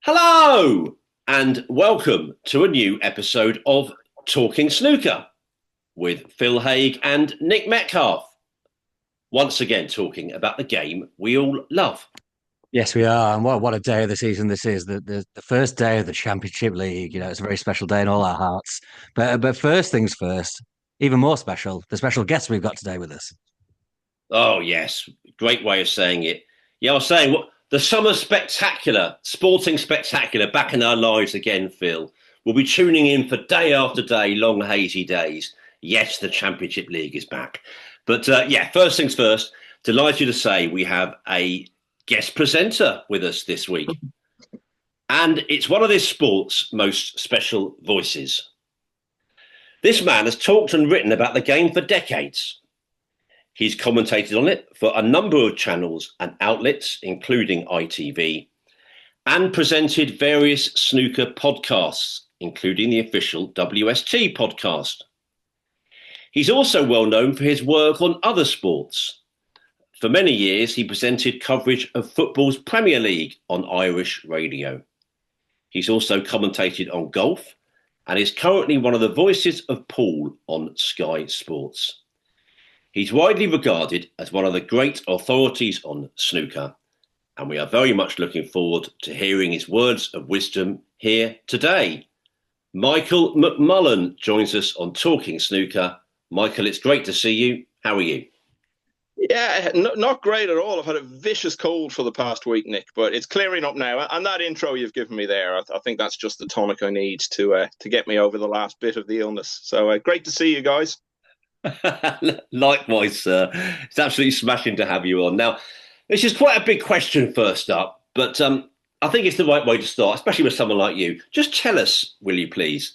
Hello and welcome to a new episode of Talking Snooker with Phil Haig and Nick Metcalf. Once again, talking about the game we all love. Yes, we are. And what a day of the season this is. The first day of the Championship League. It's a very special day in all our hearts. But first things first, even more special, the special guest we've got today with us. Oh, yes, great way of saying it. Yeah, I was saying what the summer spectacular, sporting spectacular back in our lives again, Phil. We'll be tuning in for day after day, long hazy days. Yes, the Championship League is back. But first things first, delighted to say we have a guest presenter with us this week. And it's one of this sport's most special voices. This man has talked and written about the game for decades. He's commentated on it for a number of channels and outlets, including ITV, and presented various snooker podcasts, including the official WST podcast. He's also well known for his work on other sports. For many years, he presented coverage of football's Premier League on Irish radio. He's also commentated on golf and is currently one of the voices of Pool on Sky Sports. He's widely regarded as one of the great authorities on snooker, and we are very much looking forward to hearing his words of wisdom here today. Michael McMullan joins us on Talking Snooker. Michael, it's great to see you. How are you? Yeah, not great at all. I've had a vicious cold for the past week, Nick, but it's clearing up now. And that intro you've given me there, I think that's just the tonic I need to get me over the last bit of the illness. So great to see you guys. Likewise, sir. It's absolutely smashing to have you on. Now, this is quite a big question first up, but I think it's the right way to start, especially with someone like you. Just tell us, will you please,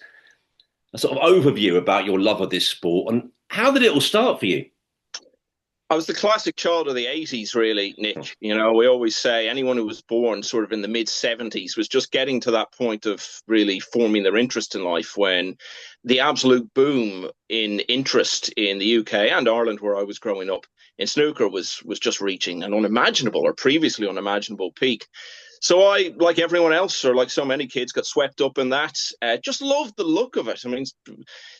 a sort of overview about your love of this sport and how did it all start for you? I was the classic child of the 80s, really, Nick. You know, we always say anyone who was born sort of in the mid 70s was just getting to that point of really forming their interest in life when the absolute boom in interest in the UK and Ireland, where I was growing up, in snooker was just reaching an unimaginable or previously unimaginable peak. So I, like everyone else, or like so many kids, got swept up in that. Just loved the look of it. I mean,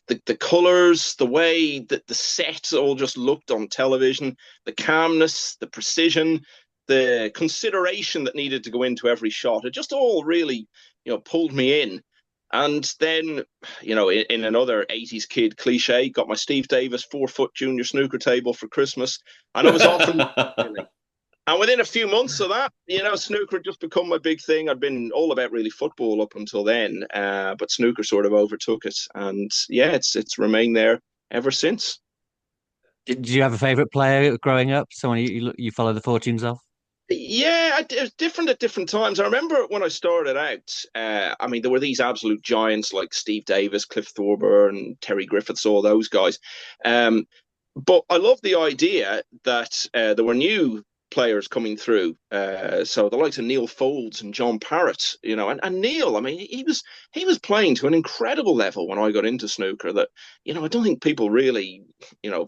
the colours, the way that the set all just looked on television, the calmness, the precision, the consideration that needed to go into every shot. It just all really, pulled me in. And then, in another 80s kid cliche, got my Steve Davis 4-foot junior snooker table for Christmas. And I was often... And within a few months of that, snooker had just become my big thing. I'd been all about really football up until then, but snooker sort of overtook it. And yeah, it's remained there ever since. Did you have a favourite player growing up? Someone you follow the fortunes of? Yeah, it was different at different times. I remember when I started out, there were these absolute giants like Steve Davis, Cliff Thorburn, Terry Griffiths, all those guys. But I love the idea that there were new players coming through. So the likes of Neil Folds and John Parrott, and Neil, I mean, he was playing to an incredible level when I got into snooker that, I don't think people really,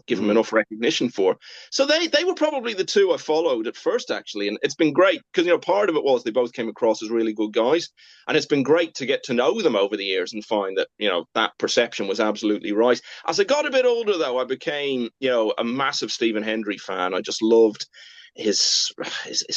give him enough recognition for. So they were probably the two I followed at first, actually. And it's been great because, part of it was they both came across as really good guys. And it's been great to get to know them over the years and find that, that perception was absolutely right. As I got a bit older, though, I became, a massive Stephen Hendry fan. I just loved his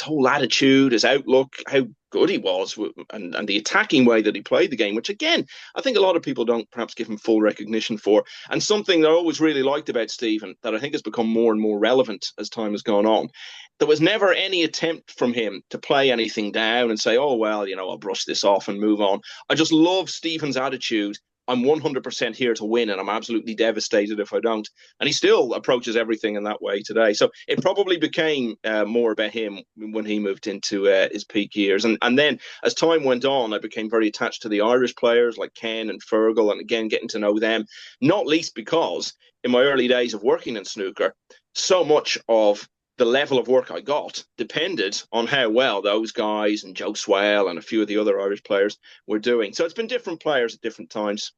whole attitude, his outlook, how good he was, and the attacking way that he played the game, which again, I think a lot of people don't perhaps give him full recognition for. And something that I always really liked about Stephen that I think has become more and more relevant as time has gone on, there was never any attempt from him to play anything down and say, oh, well, I'll brush this off and move on. I just love Stephen's attitude. I'm 100% here to win, and I'm absolutely devastated if I don't. And he still approaches everything in that way today. So it probably became more about him when he moved into his peak years. And then as time went on, I became very attached to the Irish players like Ken and Fergal, and again, getting to know them, not least because in my early days of working in snooker, so much of the level of work I got depended on how well those guys and Joe Swale and a few of the other Irish players were doing. So it's been different players at different times.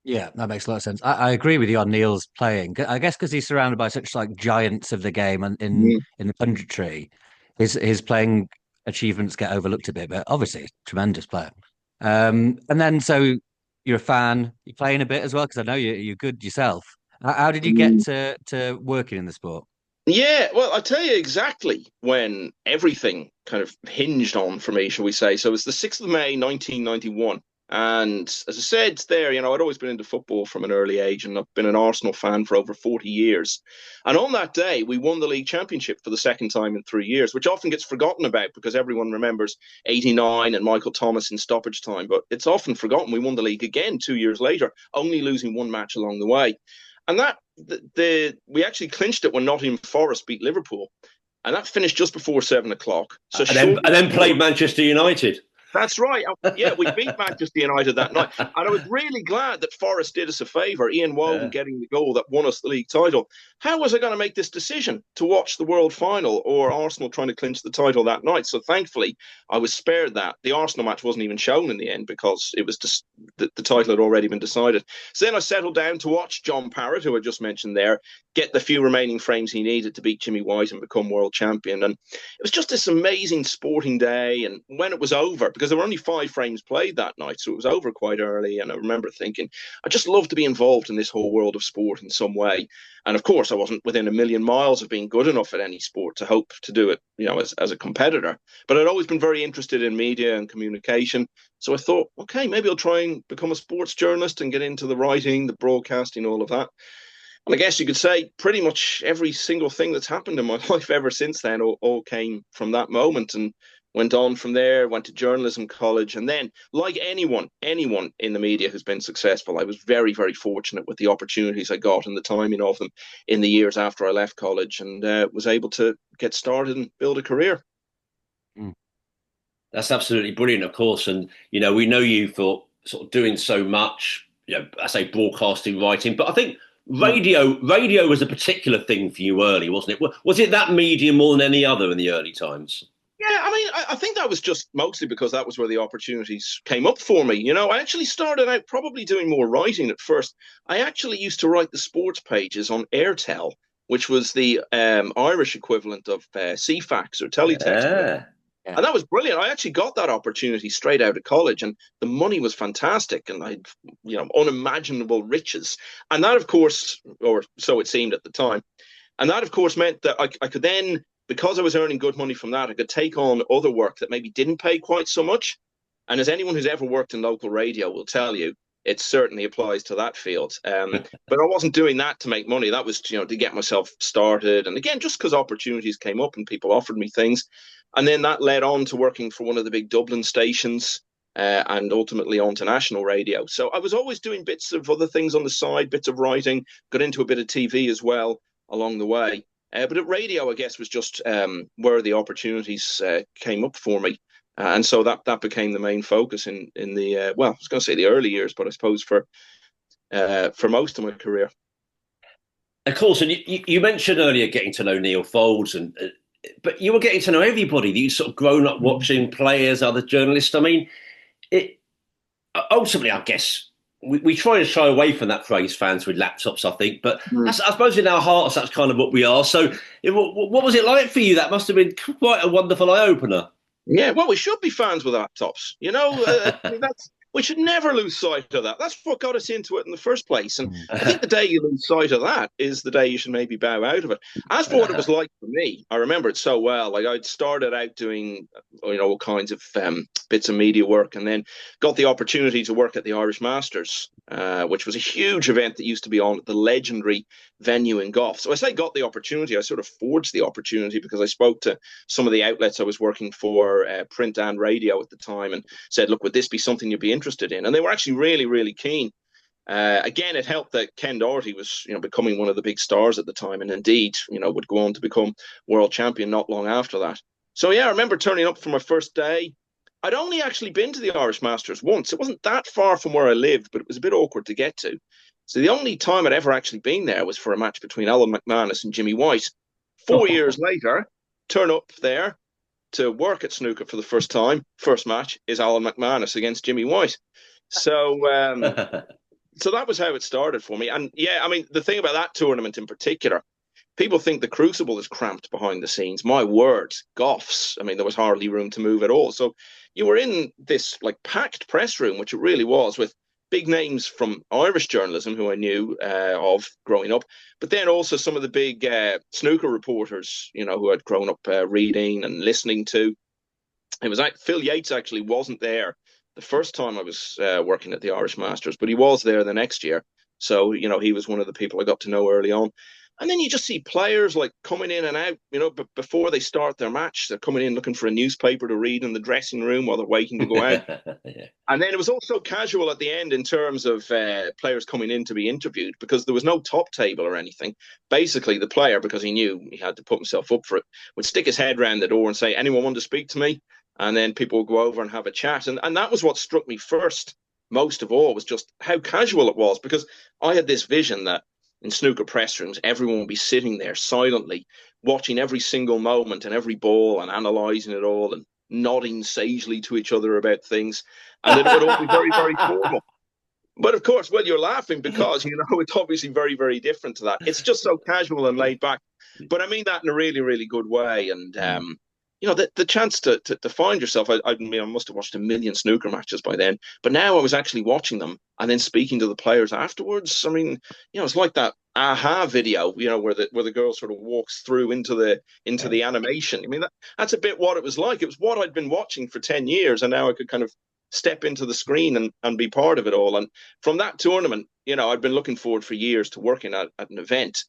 Yeah, that makes a lot of sense. I agree with you on Neil's playing. I guess because he's surrounded by such like giants of the game and in the punditry, his playing achievements get overlooked a bit, but obviously, a tremendous player. And then, so you're a fan, you're playing a bit as well, because I know you're good yourself. How did you get to working in the sport? Yeah, well, I'll tell you exactly when everything kind of hinged on for me, shall we say. So it was the 6th of May, 1991. And as I said there, I'd always been into football from an early age, and I've been an Arsenal fan for over 40 years. And on that day, we won the league championship for the second time in 3 years, which often gets forgotten about because everyone remembers 89 and Michael Thomas in stoppage time. But it's often forgotten. We won the league again 2 years later, only losing one match along the way. And that we actually clinched it when Nottingham Forest beat Liverpool, and that finished just before 7 o'clock. So and then played Manchester United. That's right. Yeah, we beat Manchester United that night. And I was really glad that Forest did us a favour, Ian Woden getting the goal that won us the league title. How was I going to make this decision to watch the World Final or Arsenal trying to clinch the title that night? So thankfully, I was spared that. The Arsenal match wasn't even shown in the end because it was just the title had already been decided. So then I settled down to watch John Parrott, who I just mentioned there, get the few remaining frames he needed to beat Jimmy White and become world champion. And it was just this amazing sporting day. And when it was over, because there were only 5 frames played that night, so it was over quite early. And I remember thinking, I just love to be involved in this whole world of sport in some way. And of course, I wasn't within a million miles of being good enough at any sport to hope to do it, as a competitor. But I'd always been very interested in media and communication. So I thought, okay, maybe I'll try and become a sports journalist and get into the writing, the broadcasting, all of that. And I guess you could say pretty much every single thing that's happened in my life ever since then all came from that moment, and went on from there, went to journalism college. And then, like anyone in the media who's been successful, I was very, very fortunate with the opportunities I got and the timing of them in the years after I left college, and was able to get started and build a career. That's absolutely brilliant, of course. And, we know you for sort of doing so much, I say broadcasting, writing, but I think radio was a particular thing for you early, wasn't it? Was it that medium more than any other in the early times? Yeah, I think that was just mostly because that was where the opportunities came up for me. I actually started out probably doing more writing at first. I actually used to write the sports pages on Airtel, which was the Irish equivalent of CFAX or teletext. Yeah. And that was brilliant. I actually got that opportunity straight out of college, and the money was fantastic, and I had, unimaginable riches. And that, of course, or so it seemed at the time, and that, of course, meant that I could then, because I was earning good money from that, I could take on other work that maybe didn't pay quite so much. And as anyone who's ever worked in local radio will tell you, it certainly applies to that field. But I wasn't doing that to make money. That was, to get myself started. And again, just because opportunities came up and people offered me things. And then that led on to working for one of the big Dublin stations, and ultimately onto national radio. So I was always doing bits of other things on the side, bits of writing, got into a bit of TV as well along the way. But at radio, I guess, was just where the opportunities came up for me. And so that became the main focus in the, I was going to say the early years, but I suppose for most of my career. Of course, and you mentioned earlier getting to know Neil Foulds, but you were getting to know everybody that you sort of grown up watching, players, other journalists. I mean, ultimately, I guess, we try to shy away from that phrase, fans with laptops, I think. But I suppose in our hearts, that's kind of what we are. So what was it like for you? That must have been quite a wonderful eye-opener. Yeah, well, we should be fans with laptops. We should never lose sight of that. That's what got us into it in the first place. And I think the day you lose sight of that is the day you should maybe bow out of it. As for what it was like for me, I remember it so well. Like, I'd started out doing, all kinds of bits of media work, and then got the opportunity to work at the Irish Masters, which was a huge event that used to be on at the legendary venue in Gough. So I say got the opportunity, I sort of forged the opportunity because I spoke to some of the outlets I was working for, print and radio at the time, and said, look, would this be something you'd be interested in? And they were actually really, really keen. Again, it helped that Ken Doherty was, becoming one of the big stars at the time, and indeed, would go on to become world champion not long after that. So yeah, I remember turning up for my first day. I'd only actually been to the Irish Masters once. It wasn't that far from where I lived, but it was a bit awkward to get to. So the only time I'd ever actually been there was for a match between Alan McManus and Jimmy White. 4 years later, turn up there to work at Snooker for the first time. First match is Alan McManus against Jimmy White. So so that was how it started for me. And yeah, I mean, the thing about that tournament in particular, people think the Crucible is cramped behind the scenes. My word, Goffs. I mean, there was hardly room to move at all. So you were in this like packed press room, which it really was, with big names from Irish journalism who I knew of growing up, but then also some of the big snooker reporters, who I'd grown up reading and listening to. It was Phil Yates actually wasn't there the first time I was working at the Irish Masters, but he was there the next year. So, he was one of the people I got to know early on. And then you just see players like coming in and out, but before they start their match, they're coming in looking for a newspaper to read in the dressing room while they're waiting to go out. Yeah. And then it was also casual at the end in terms of players coming in to be interviewed, because there was no top table or anything. Basically, the player, because he knew he had to put himself up for it, would stick his head round the door and say, anyone want to speak to me? And then people would go over and have a chat. And that was what struck me first, most of all, was just how casual it was, because I had this vision that in snooker press rooms, everyone would be sitting there silently, watching every single moment and every ball and analysing it all and nodding sagely to each other about things. And then it would all be very, very formal. But of course, well, you're laughing because, it's obviously very, very different to that. It's just so casual and laid back. But I mean that in a really, really good way. And, the chance to find yourself, I must have watched a million snooker matches by then, but now I was actually watching them and then speaking to the players afterwards. I mean, it's like that aha video, where the girl sort of walks through into the animation. I mean, that's a bit what it was like. It was what I'd been watching for 10 years, and now I could kind of step into the screen and be part of it all. And from that tournament, I'd been looking forward for years to working at an event.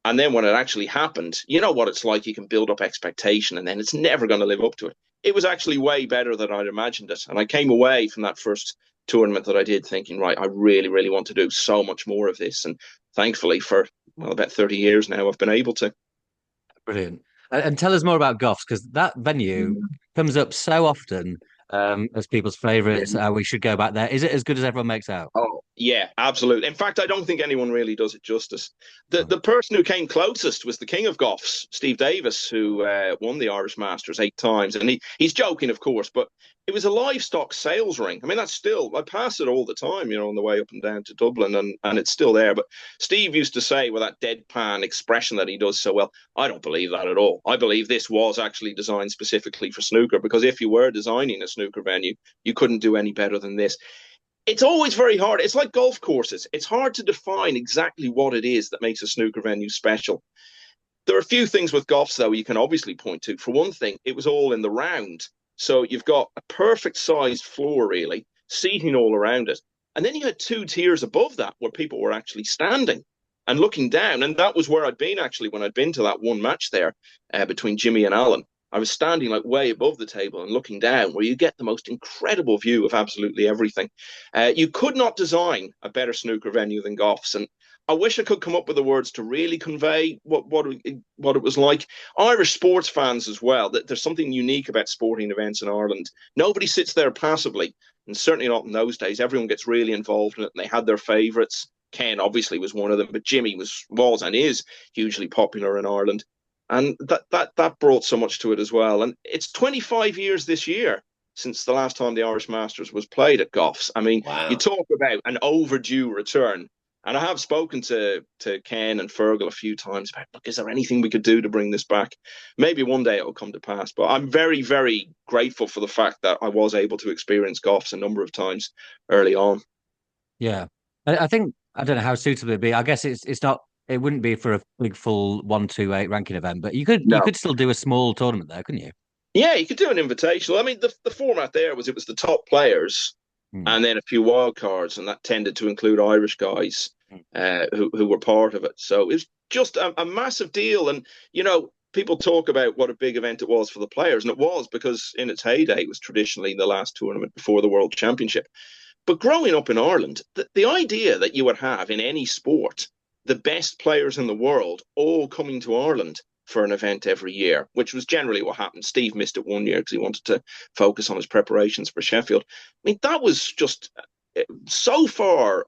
And then when it actually happened, you know what it's like. You can build up expectation and then it's never going to live up to it. It was actually way better than I'd imagined it. And I came away from that first tournament that I did thinking, right, I really, really want to do so much more of this. And thankfully for about 30 years now, I've been able to. Brilliant. And tell us more about Goffs, because that venue comes up so often as people's favourites. We should go back there. Is it as good as everyone makes out? Oh, yeah, absolutely. In fact, I don't think anyone really does it justice. The person who came closest was the king of Goffs, Steve Davis, who won the Irish Masters 8 times. And he's joking, of course, but it was a livestock sales ring. I mean, I pass it all the time, on the way up and down to Dublin, and it's still there. But Steve used to say with that deadpan expression that he does so well, I don't believe that at all. I believe this was actually designed specifically for snooker, because if you were designing a snooker venue, you couldn't do any better than this. It's always very hard. It's like golf courses. It's hard to define exactly what it is that makes a snooker venue special. There are a few things with Goffs, though, you can obviously point to. For one thing, it was all in the round. So you've got a perfect sized floor, really, seating all around it. And then you had 2 tiers above that where people were actually standing and looking down. And that was where I'd been actually when I'd been to that one match there between Jimmy and Alan. I was standing like way above the table and looking down, where you get the most incredible view of absolutely everything. You could not design a better snooker venue than Goffs. And I wish I could come up with the words to really convey what it was like. Irish sports fans as well, that there's something unique about sporting events in Ireland. Nobody sits there passively, and certainly not in those days. Everyone gets really involved in it, and they had their favourites. Ken obviously was one of them, but Jimmy was and is hugely popular in Ireland. And that brought so much to it as well. And it's 25 years this year since the last time the Irish Masters was played at Goffs. I mean, wow. You talk about an overdue return. And I have spoken to Ken and Fergal a few times about, look, is there anything we could do to bring this back? Maybe one day it will come to pass. But I'm very, very grateful for the fact that I was able to experience Goffs a number of times early on. Yeah. I think, I don't know how suitable it'd be. I guess it's not, it wouldn't be for a big full 1-2-8 ranking event, but you could still do a small tournament there, couldn't you? Yeah, you could do an invitational. I mean, the format there it was the top players and then a few wild cards, and that tended to include Irish guys who were part of it. So it's just a massive deal. And, people talk about what a big event it was for the players, and it was, because in its heyday, it was traditionally the last tournament before the World Championship. But growing up in Ireland, the idea that you would have in any sport the best players in the world all coming to Ireland for an event every year, which was generally what happened. Steve missed it one year because he wanted to focus on his preparations for Sheffield. I mean, that was just so far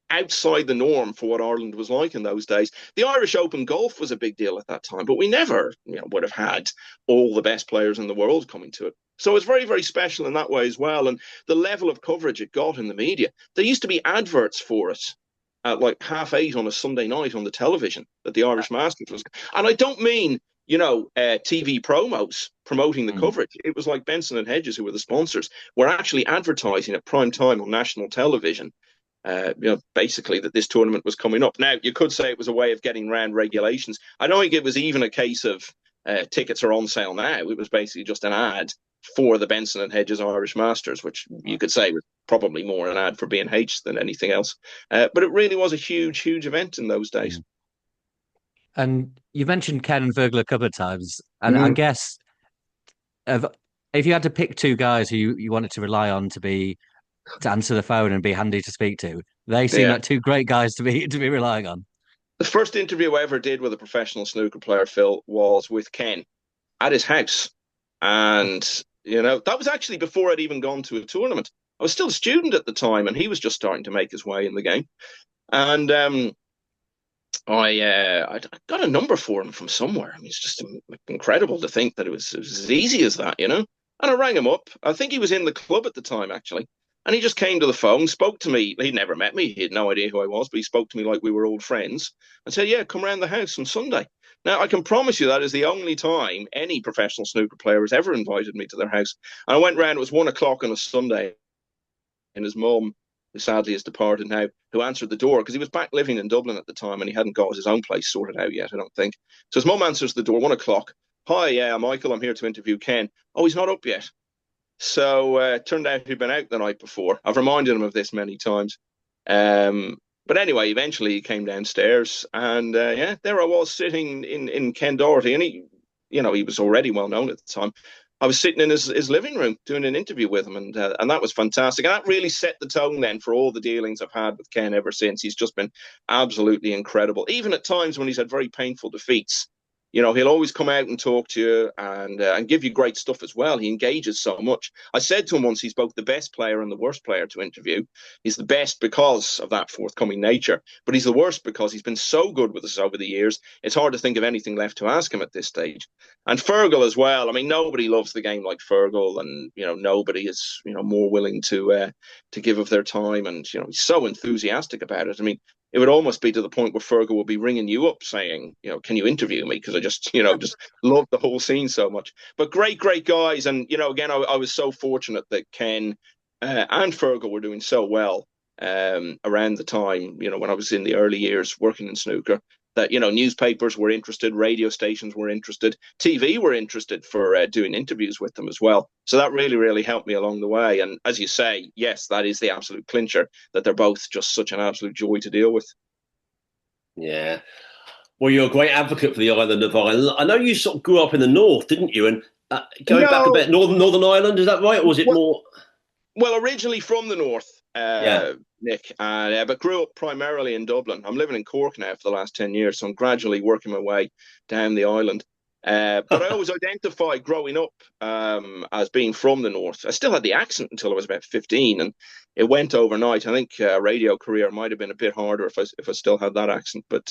outside the norm for what Ireland was like in those days. The Irish Open Golf was a big deal at that time, but we never would have had all the best players in the world coming to it. So it was very, very special in that way as well. And the level of coverage it got in the media, there used to be adverts for it. at like 8:30 on a Sunday night on the television that the Irish Masters was. And I don't mean, TV promos promoting the coverage. It was like Benson and Hedges, who were the sponsors, were actually advertising at prime time on national television. Basically that this tournament was coming up. Now, you could say it was a way of getting around regulations. I don't think it was even a case of tickets are on sale now. It was basically just an ad for the Benson and Hedges Irish Masters, which you could say was probably more an ad for B&H than anything else. But it really was a huge, huge event in those days. And you mentioned Ken and Virgil a couple of times, and I guess if you had to pick two guys who you wanted to rely on to answer the phone and be handy to speak to, they seem like two great guys to be relying on. The first interview I ever did with a professional snooker player, Phil, was with Ken at his house. And, that was actually before I'd even gone to a tournament. I was still a student at the time, and he was just starting to make his way in the game. And I got a number for him from somewhere. I mean, it's just incredible to think that it was as easy as that, And I rang him up. I think he was in the club at the time, actually. And he just came to the phone, spoke to me. He'd never met me. He had no idea who I was, but he spoke to me like we were old friends and said, yeah, come round the house on Sunday. Now, I can promise you that is the only time any professional snooker player has ever invited me to their house. And I went round, it was 1:00 on a Sunday, and his mum, who sadly has departed now, who answered the door, because he was back living in Dublin at the time and he hadn't got his own place sorted out yet, I don't think. So his mum answers the door, 1:00. Hi, yeah, Michael, I'm here to interview Ken. Oh, he's not up yet. So it turned out he'd been out the night before. I've reminded him of this many times. But anyway, eventually he came downstairs and there I was sitting in Ken Doherty, and he was already well known at the time. I was sitting in his living room doing an interview with him, and that was fantastic. And that really set the tone then for all the dealings I've had with Ken ever since. He's just been absolutely incredible. Even at times when he's had very painful defeats, he'll always come out and talk to you and give you great stuff as well. He engages so much. I said to him once, he's both the best player and the worst player to interview. He's the best because of that forthcoming nature, but he's the worst because he's been so good with us over the years. It's hard to think of anything left to ask him at this stage. And Fergal as well. I mean, nobody loves the game like Fergal, and nobody is more willing to give of their time, and he's so enthusiastic about it. I mean, it would almost be to the point where Fergal would be ringing you up saying, can you interview me? Because I just, just love the whole scene so much. But great, great guys. And, again, I was so fortunate that Ken and Fergal were doing so well around the time, when I was in the early years working in snooker, that, newspapers were interested, radio stations were interested, TV were interested for doing interviews with them as well. So that really, really helped me along the way. And as you say, yes, that is the absolute clincher, that they're both just such an absolute joy to deal with. Yeah. Well, you're a great advocate for the island of Ireland. I know you sort of grew up in the north, didn't you? And going back a bit, Northern Ireland, is that right? Or was it more? Well, originally from the north. Nick, but grew up primarily in Dublin. I'm living in Cork now for the last 10 years, so I'm gradually working my way down the island. But I always identified growing up as being from the north. I still had the accent until I was about 15, and it went overnight. I think a radio career might have been a bit harder if I still had that accent. But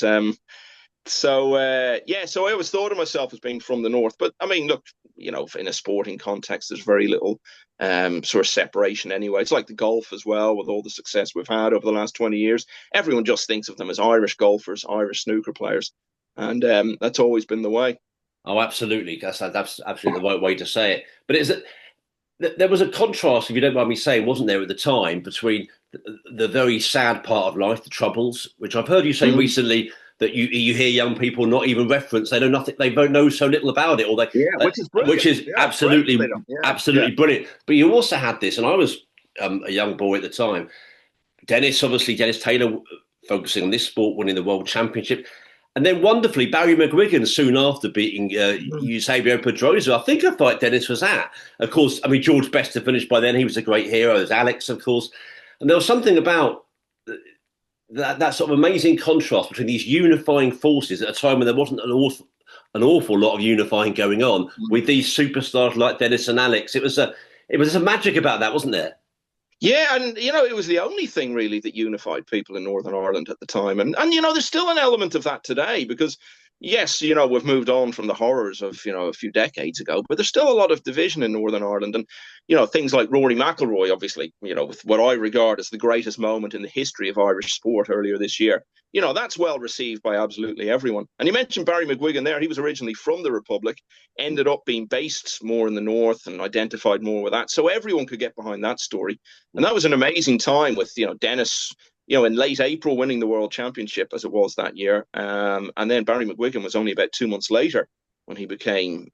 so I always thought of myself as being from the north. But I mean, look, in a sporting context, there's very little sort of separation anyway. It's like the golf as well, with all the success we've had over the last 20 years. Everyone just thinks of them as Irish golfers, Irish snooker players. And that's always been the way. Oh, absolutely. That's absolutely the right way to say it. But is it there was a contrast, if you don't mind me saying, wasn't there at the time, between the very sad part of life, the troubles, which I've heard you say recently, that you hear young people not even reference. They know nothing. They know so little about it, or they which is brilliant. Which is absolutely brilliant. But you also had this, and I was a young boy at the time. Dennis Taylor, focusing on this sport, winning the World Championship, and then wonderfully Barry McGuigan soon after beating Eusebio Pedrosa. I think a fight Dennis was at. Of course, I mean George Best had finished by then. He was a great hero. There's Alex, of course, and there was something about that sort of amazing contrast between these unifying forces at a time when there wasn't an awful lot of unifying going on with these superstars like Dennis and Alex. It was a magic about that, wasn't there? Yeah, and it was the only thing really that unified people in Northern Ireland at the time, and there's still an element of that today, because yes, we've moved on from the horrors of, a few decades ago, but there's still a lot of division in Northern Ireland. And, things like Rory McIlroy, obviously, with what I regard as the greatest moment in the history of Irish sport earlier this year, that's well received by absolutely everyone. And you mentioned Barry McGuigan there. He was originally from the Republic, ended up being based more in the north and identified more with that. So everyone could get behind that story. And that was an amazing time with, Dennis, in late April, winning the World Championship as it was that year. And then Barry McGuigan was only about 2 months later when he became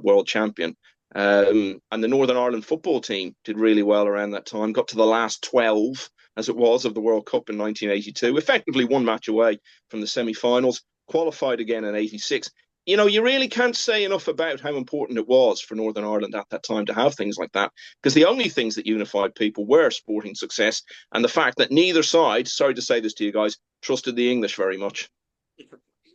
world champion. And the Northern Ireland football team did really well around that time, got to the last 12, as it was, of the World Cup in 1982, effectively one match away from the semi-finals, qualified again in 86. You really can't say enough about how important it was for Northern Ireland at that time to have things like that, because the only things that unified people were sporting success and the fact that neither side, sorry to say this to you guys, trusted the English very much.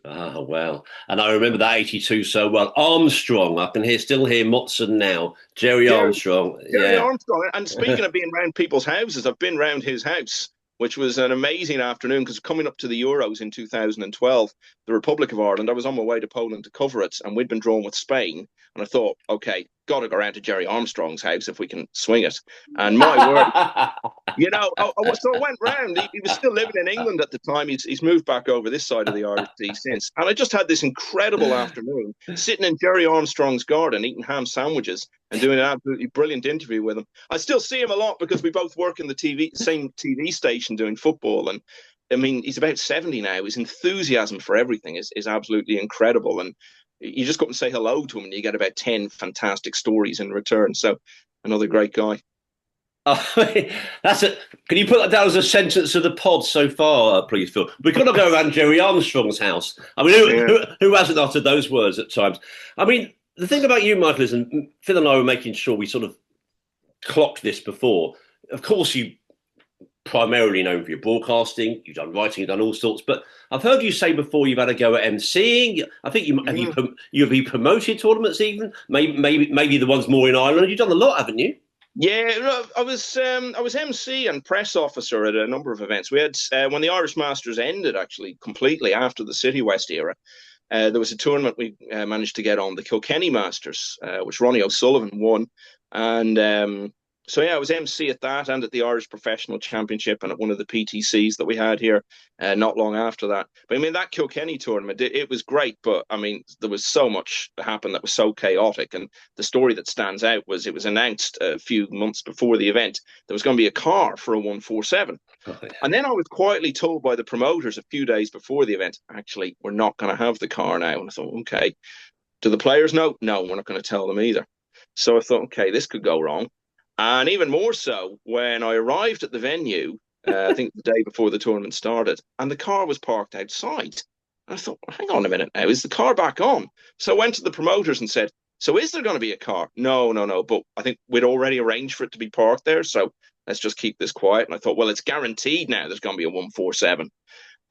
Oh, well. And I remember that 82 so well. Armstrong, I can still hear Motson now. Jerry Armstrong. Jerry Yeah. Armstrong. And speaking of being around people's houses, I've been around his house, which was an amazing afternoon because coming up to the Euros in 2012, the Republic of Ireland, I was on my way to Poland to cover it, and we'd been drawn with Spain. And I thought, okay, got to go around to Jerry Armstrong's house if we can swing it. And my word, so I went round. He was still living in England at the time. He's moved back over this side of the Irish Sea since. And I just had this incredible afternoon sitting in Jerry Armstrong's garden, eating ham sandwiches and doing an absolutely brilliant interview with him. I still see him a lot because we both work in the same TV station doing football. And I mean, he's about 70 now. His enthusiasm for everything is absolutely incredible. And you just go and say hello to him and you get about 10 fantastic stories in return. So another great guy. That's it. Can you put that down as a sentence of the pod so far, please, Phil? We've got to go around Jerry Armstrong's house. I mean, who hasn't uttered those words at times? I mean, the thing about you, Michael, is, and Phil and I were making sure we sort of clocked this before. Of course, you primarily known for your broadcasting, you've done writing, you've done all sorts. But I've heard you say before you've had a go at MCing. I think you've been promoted tournaments, even maybe the ones more in Ireland. You've done a lot, haven't you? Yeah, I was MC and press officer at a number of events. We had when the Irish Masters ended, actually completely after the City West era. There was a tournament we managed to get on, the Kilkenny Masters, which Ronnie O'Sullivan won, and so yeah, I was MC at that and at the Irish Professional Championship and at one of the PTCs that we had here not long after that. But I mean, that Kilkenny tournament, it was great, but I mean, there was so much that happened that was so chaotic. And the story that stands out was it was announced a few months before the event there was going to be a car for a 147. Oh, yeah. And then I was quietly told by the promoters a few days before the event, actually, we're not going to have the car now. And I thought, okay, do the players know? No, we're not going to tell them either. So I thought, okay, this could go wrong. And even more so when I arrived at the venue, I think the day before the tournament started, and the car was parked outside. And I thought, hang on a minute now, is the car back on? So I went to the promoters and said, so is there going to be a car? No. But I think we'd already arranged for it to be parked there. So let's just keep this quiet. And I thought, well, it's guaranteed now there's going to be a 147.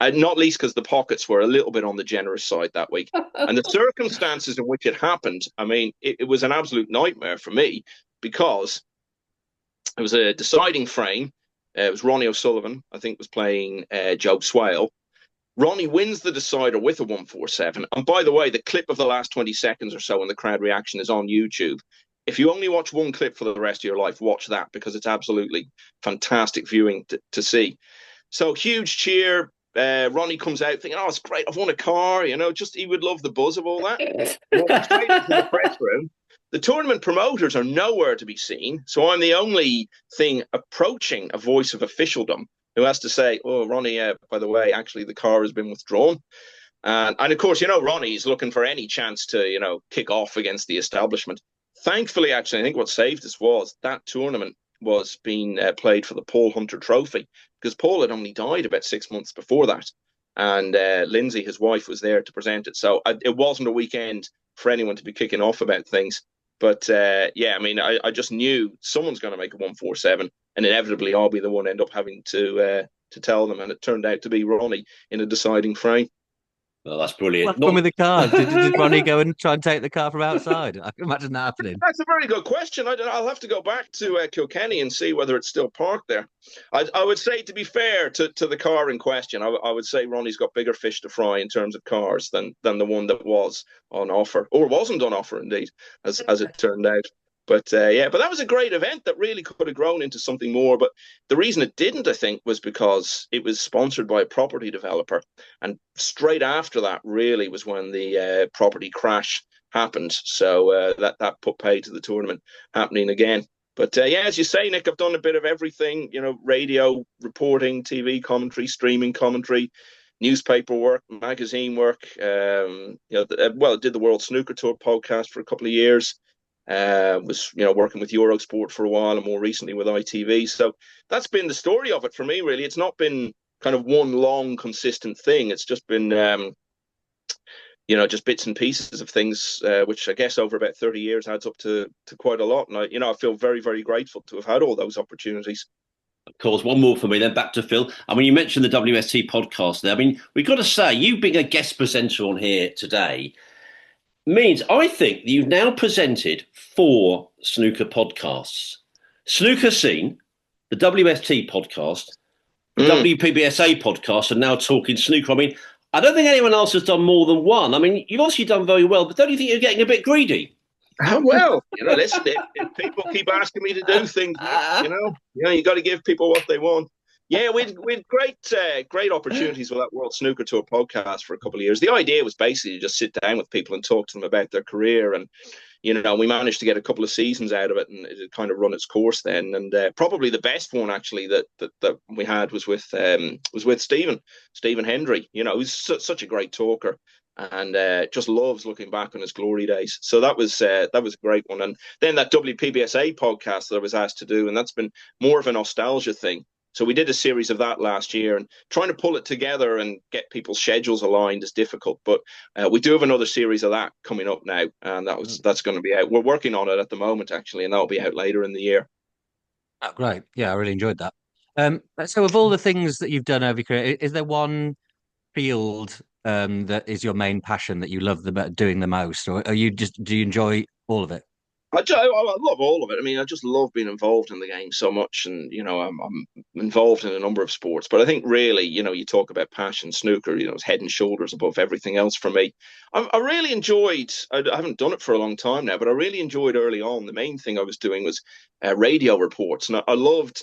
Not least because the pockets were a little bit on the generous side that week. And the circumstances in which it happened, I mean, it was an absolute nightmare for me because it was a deciding frame. It was Ronnie O'Sullivan, I think, was playing Joe Swale. Ronnie wins the decider with a 147. And by the way, the clip of the last 20 seconds or so and the crowd reaction is on YouTube. If you only watch one clip for the rest of your life, watch that because it's absolutely fantastic viewing to see. So huge cheer. Ronnie comes out thinking, oh, it's great. I've won a car. Just he would love the buzz of all that. Walks straight into the press room. The tournament promoters are nowhere to be seen. So I'm the only thing approaching a voice of officialdom who has to say, oh, Ronnie, by the way, actually the car has been withdrawn. And of course, Ronnie's looking for any chance to, kick off against the establishment. Thankfully, actually, I think what saved us was that tournament was being played for the Paul Hunter Trophy because Paul had only died about 6 months before that. And Lindsay, his wife, was there to present it. So it wasn't a weekend for anyone to be kicking off about things. But yeah, I mean, I just knew someone's going to make a 147, and inevitably I'll be the one end up having to tell them. And it turned out to be Ronnie in a deciding frame. Well, that's brilliant. What happened with Not the car? Did Ronnie go and try and take the car from outside? I can imagine that happening. That's a very good question. I'll have to go back to Kilkenny and see whether it's still parked there. I would say, to be fair to the car in question, I would say Ronnie's got bigger fish to fry in terms of cars than the one that was on offer, or wasn't on offer, indeed, as it turned out. But yeah, but that was a great event that really could have grown into something more. But the reason it didn't, I think, was because it was sponsored by a property developer, and straight after that, really, was when the property crash happened. So that put pay to the tournament happening again. But yeah, as you say, Nick, I've done a bit of everything. Radio reporting, TV commentary, streaming commentary, newspaper work, magazine work. Well, I did the World Snooker Tour podcast for a couple of years. Was working with Eurosport for a while, and more recently with ITV. So that's been the story of it for me. Really, it's not been kind of one long consistent thing. It's just been just bits and pieces of things, which I guess over about 30 years adds up to quite a lot. And I feel very, very grateful to have had all those opportunities. Of course, one more for me, then back to Phil. I mean, you mentioned the WST podcast there. I mean, we've got to say, you being a guest presenter on here today means I think that you've now presented 4 snooker podcasts. Snooker Scene, the WST podcast, the WPBSA podcast, and now Talking Snooker. I mean, I don't think anyone else has done more than one. I mean, you've obviously done very well, but don't you think you're getting a bit great? Well, listen, if people keep asking me to do things, you got to give people what they want. Yeah, we had great opportunities with that World Snooker Tour podcast for a couple of years. The idea was basically to just sit down with people and talk to them about their career, and we managed to get a couple of seasons out of it, and it had kind of run its course then. And probably the best one actually that we had was with Stephen Hendry. Who's such a great talker, and just loves looking back on his glory days. So that was a great one. And then that WPBSA podcast that I was asked to do, and that's been more of a nostalgia thing. So we did a series of that last year, and trying to pull it together and get people's schedules aligned is difficult. But we do have another series of that coming up now, and that's going to be out. We're working on it at the moment, actually, and that'll be out later in the year. Oh, great. Yeah, I really enjoyed that. So of all the things that you've done over your career, is there one field that is your main passion that you love doing the most, or do you enjoy all of it? I love all of it. I mean, I just love being involved in the game so much, and I'm involved in a number of sports. But I think really, you talk about passion, snooker, it's head and shoulders above everything else for me. I really enjoyed. I haven't done it for a long time now, but I really enjoyed early on. The main thing I was doing was radio reports, and I loved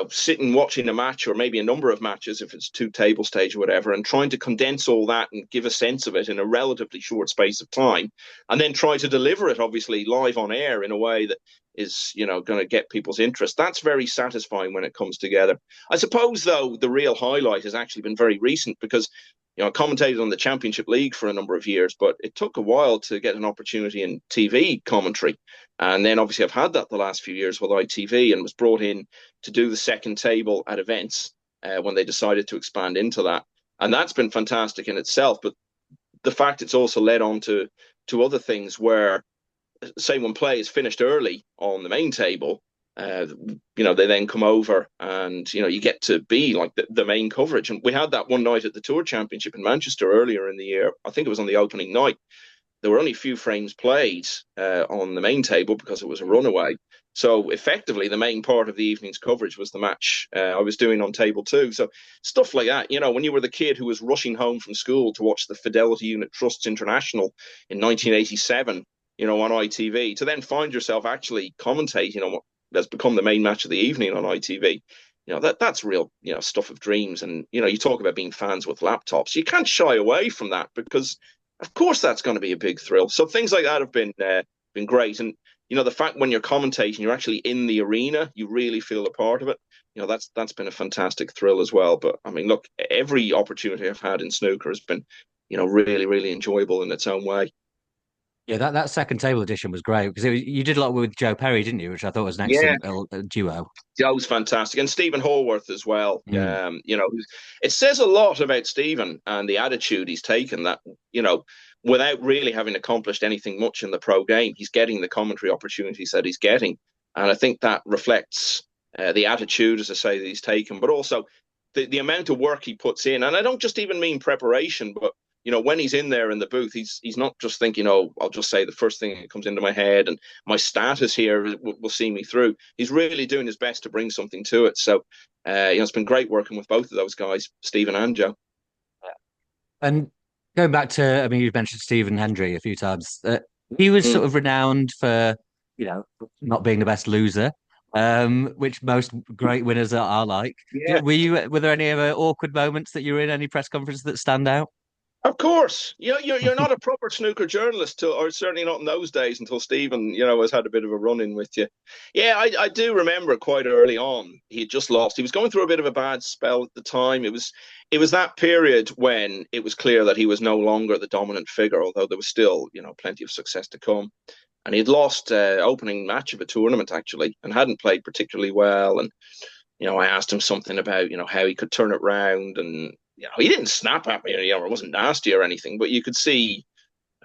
sitting watching a match, or maybe a number of matches if it's 2 table stage or whatever, and trying to condense all that and give a sense of it in a relatively short space of time, and then try to deliver it obviously live on air in a way that is going to get people's interest. That's very satisfying when it comes together. I suppose though the real highlight has actually been very recent, because I commentated on the Championship League for a number of years, but it took a while to get an opportunity in TV commentary. And then obviously I've had that the last few years with ITV, and was brought in to do the second table at events when they decided to expand into that. And that's been fantastic in itself. But the fact it's also led on to other things where, say, when play is finished early on the main table, they then come over, and you get to be like the main coverage. And we had that one night at the Tour Championship in Manchester earlier in the year. I think it was on the opening night. There were only a few frames played on the main table because it was a runaway. So effectively, the main part of the evening's coverage was the match I was doing on table 2. So stuff like that, when you were the kid who was rushing home from school to watch the Fidelity Unit Trusts International in 1987, on ITV, to then find yourself actually commentating on what has become the main match of the evening on ITV. That's real, stuff of dreams. And, you talk about being fans with laptops. You can't shy away from that, because of course that's going to be a big thrill. So things like that have been great. And, the fact when you're commentating, you're actually in the arena, you really feel a part of it. That's been a fantastic thrill as well. But I mean, look, every opportunity I've had in snooker has been, really, really enjoyable in its own way. Yeah, that second table edition was great, because you did a lot with Joe Perry, didn't you? Which I thought was an Yeah. excellent duo. Joe's fantastic, and Stephen Hallworth as well. It says a lot about Stephen and the attitude he's taken, that without really having accomplished anything much in the pro game, he's getting the commentary opportunities that he's getting, and I think that reflects the attitude, as I say, that he's taken, but also the amount of work he puts in. And I don't just even mean preparation, but when he's in there in the booth, he's not just thinking, oh, I'll just say the first thing that comes into my head, and my status here will see me through. He's really doing his best to bring something to it. So, it's been great working with both of those guys, Stephen and Joe. And going back to, I mean, you've mentioned Stephen Hendry a few times. He was sort of renowned for, not being the best loser, which most great winners are like. Yeah. Were there any other awkward moments that you were in any press conference that stand out? Of course, you're not a proper snooker journalist, or certainly not in those days, until Stephen, has had a bit of a run-in with you. Yeah, I do remember quite early on he had just lost. He was going through a bit of a bad spell at the time. It was that period when it was clear that he was no longer the dominant figure, although there was still, plenty of success to come. And he had lost opening match of a tournament actually, and hadn't played particularly well. And I asked him something about how he could turn it round, and he didn't snap at me, it wasn't nasty or anything, but you could see,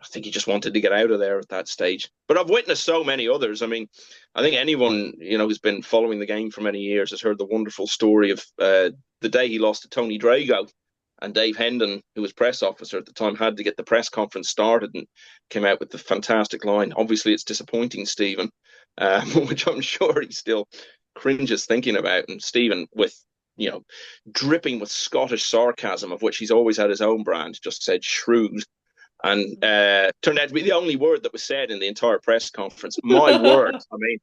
I think he just wanted to get out of there at that stage. But I've witnessed so many others. I mean, I think anyone, who's been following the game for many years has heard the wonderful story of the day he lost to Tony Drago. And Dave Hendon, who was press officer at the time, had to get the press conference started and came out with the fantastic line. Obviously, it's disappointing, Stephen, which I'm sure he still cringes thinking about. And Stephen, with dripping with Scottish sarcasm, of which he's always had his own brand, just said shrewd, and turned out to be the only word that was said in the entire press conference. My word, I mean,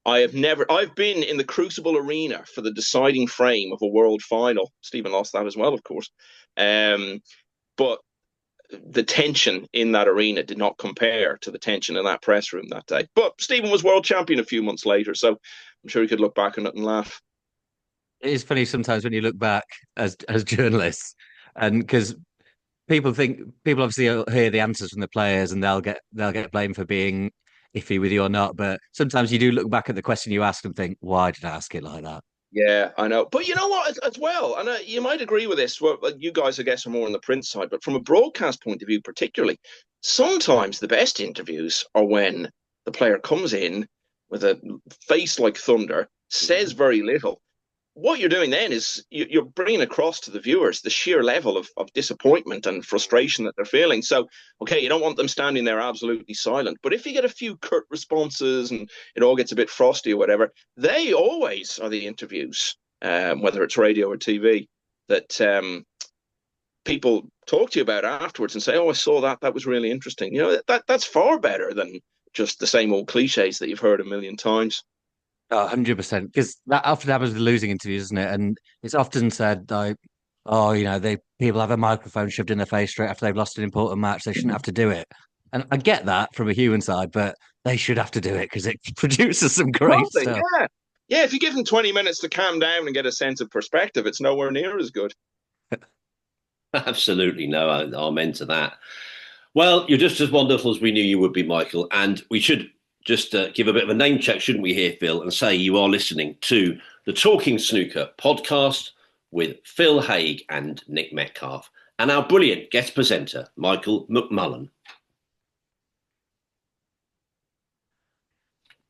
I've been in the Crucible Arena for the deciding frame of a world final. Stephen lost that as well, of course. But the tension in that arena did not compare to the tension in that press room that day. But Stephen was world champion a few months later, so I'm sure he could look back on it and laugh. It is funny sometimes when you look back as journalists, and because people obviously hear the answers from the players and they'll get blamed for being iffy with you or not. But sometimes you do look back at the question you asked and think, why did I ask it like that? Yeah, I know. But you know what, as well, and you might agree with this, well, you guys, I guess, are more on the print side, but from a broadcast point of view, particularly, sometimes the best interviews are when the player comes in with a face like thunder, says very little. What you're doing then is you're bringing across to the viewers the sheer level of disappointment and frustration that they're feeling. So, okay, you don't want them standing there absolutely silent. But if you get a few curt responses and it all gets a bit frosty or whatever, they always are the interviews, whether it's radio or TV, that people talk to you about afterwards and say, oh, I saw that. That was really interesting. That's far better than just the same old cliches that you've heard a million times. 100%, because that often happens with losing interviews, isn't it? And it's often said like, oh, people have a microphone shoved in their face straight after they've lost an important match. They shouldn't have to do it. And I get that from a human side, but they should have to do it because it produces some great stuff. Yeah. Yeah, if you give them 20 minutes to calm down and get a sense of perspective, it's nowhere near as good. Absolutely no amen to that. Well, you're just as wonderful as we knew you would be, Michael, and we should just give a bit of a name check, shouldn't we, here, Phil, and say you are listening to the Talking Snooker podcast with Phil Haigh and Nick Metcalf, and our brilliant guest presenter, Michael McMullan.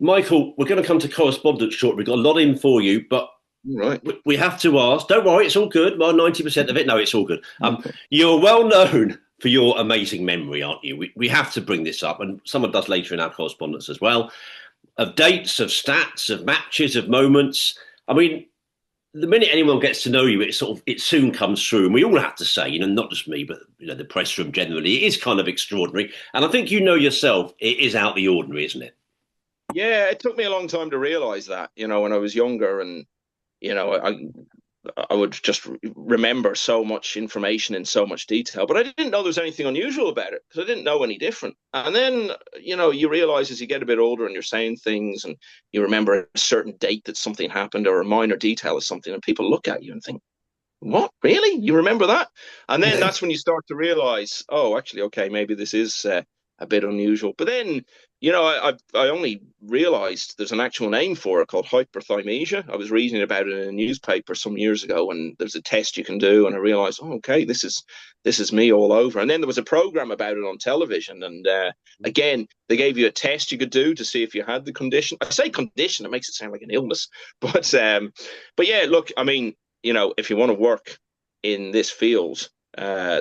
Michael, we're going to come to correspondence shortly. We've got a lot in for you, but right. we have to ask. Don't worry, it's all good. Well, 90% of it. No, it's all good. You're well known for your amazing memory, aren't you? We have to bring this up, and someone does later in our correspondence as well, of dates, of stats, of matches, of moments. I mean, the minute anyone gets to know you, it soon comes through, and we all have to say, not just me, but the press room generally, it is kind of extraordinary. And I think yourself, it is out the ordinary, isn't it? Yeah, it took me a long time to realise that, when I was younger, and I would just remember so much information in so much detail, but I didn't know there was anything unusual about it because I didn't know any different. And then, you realize as you get a bit older and you're saying things and you remember a certain date that something happened or a minor detail of something, and people look at you and think, what, really? You remember that? And then that's when you start to realize, oh, actually, okay, maybe this is a bit unusual. But then, I only realized there's an actual name for it called hyperthymesia. I was reading about it in a newspaper some years ago, and there's a test you can do, and I realized, oh, okay, this is me all over. And then there was a program about it on television, and again, they gave you a test you could do to see if you had the condition. I say condition, it makes it sound like an illness, but yeah, look, I mean, if you want to work in this field,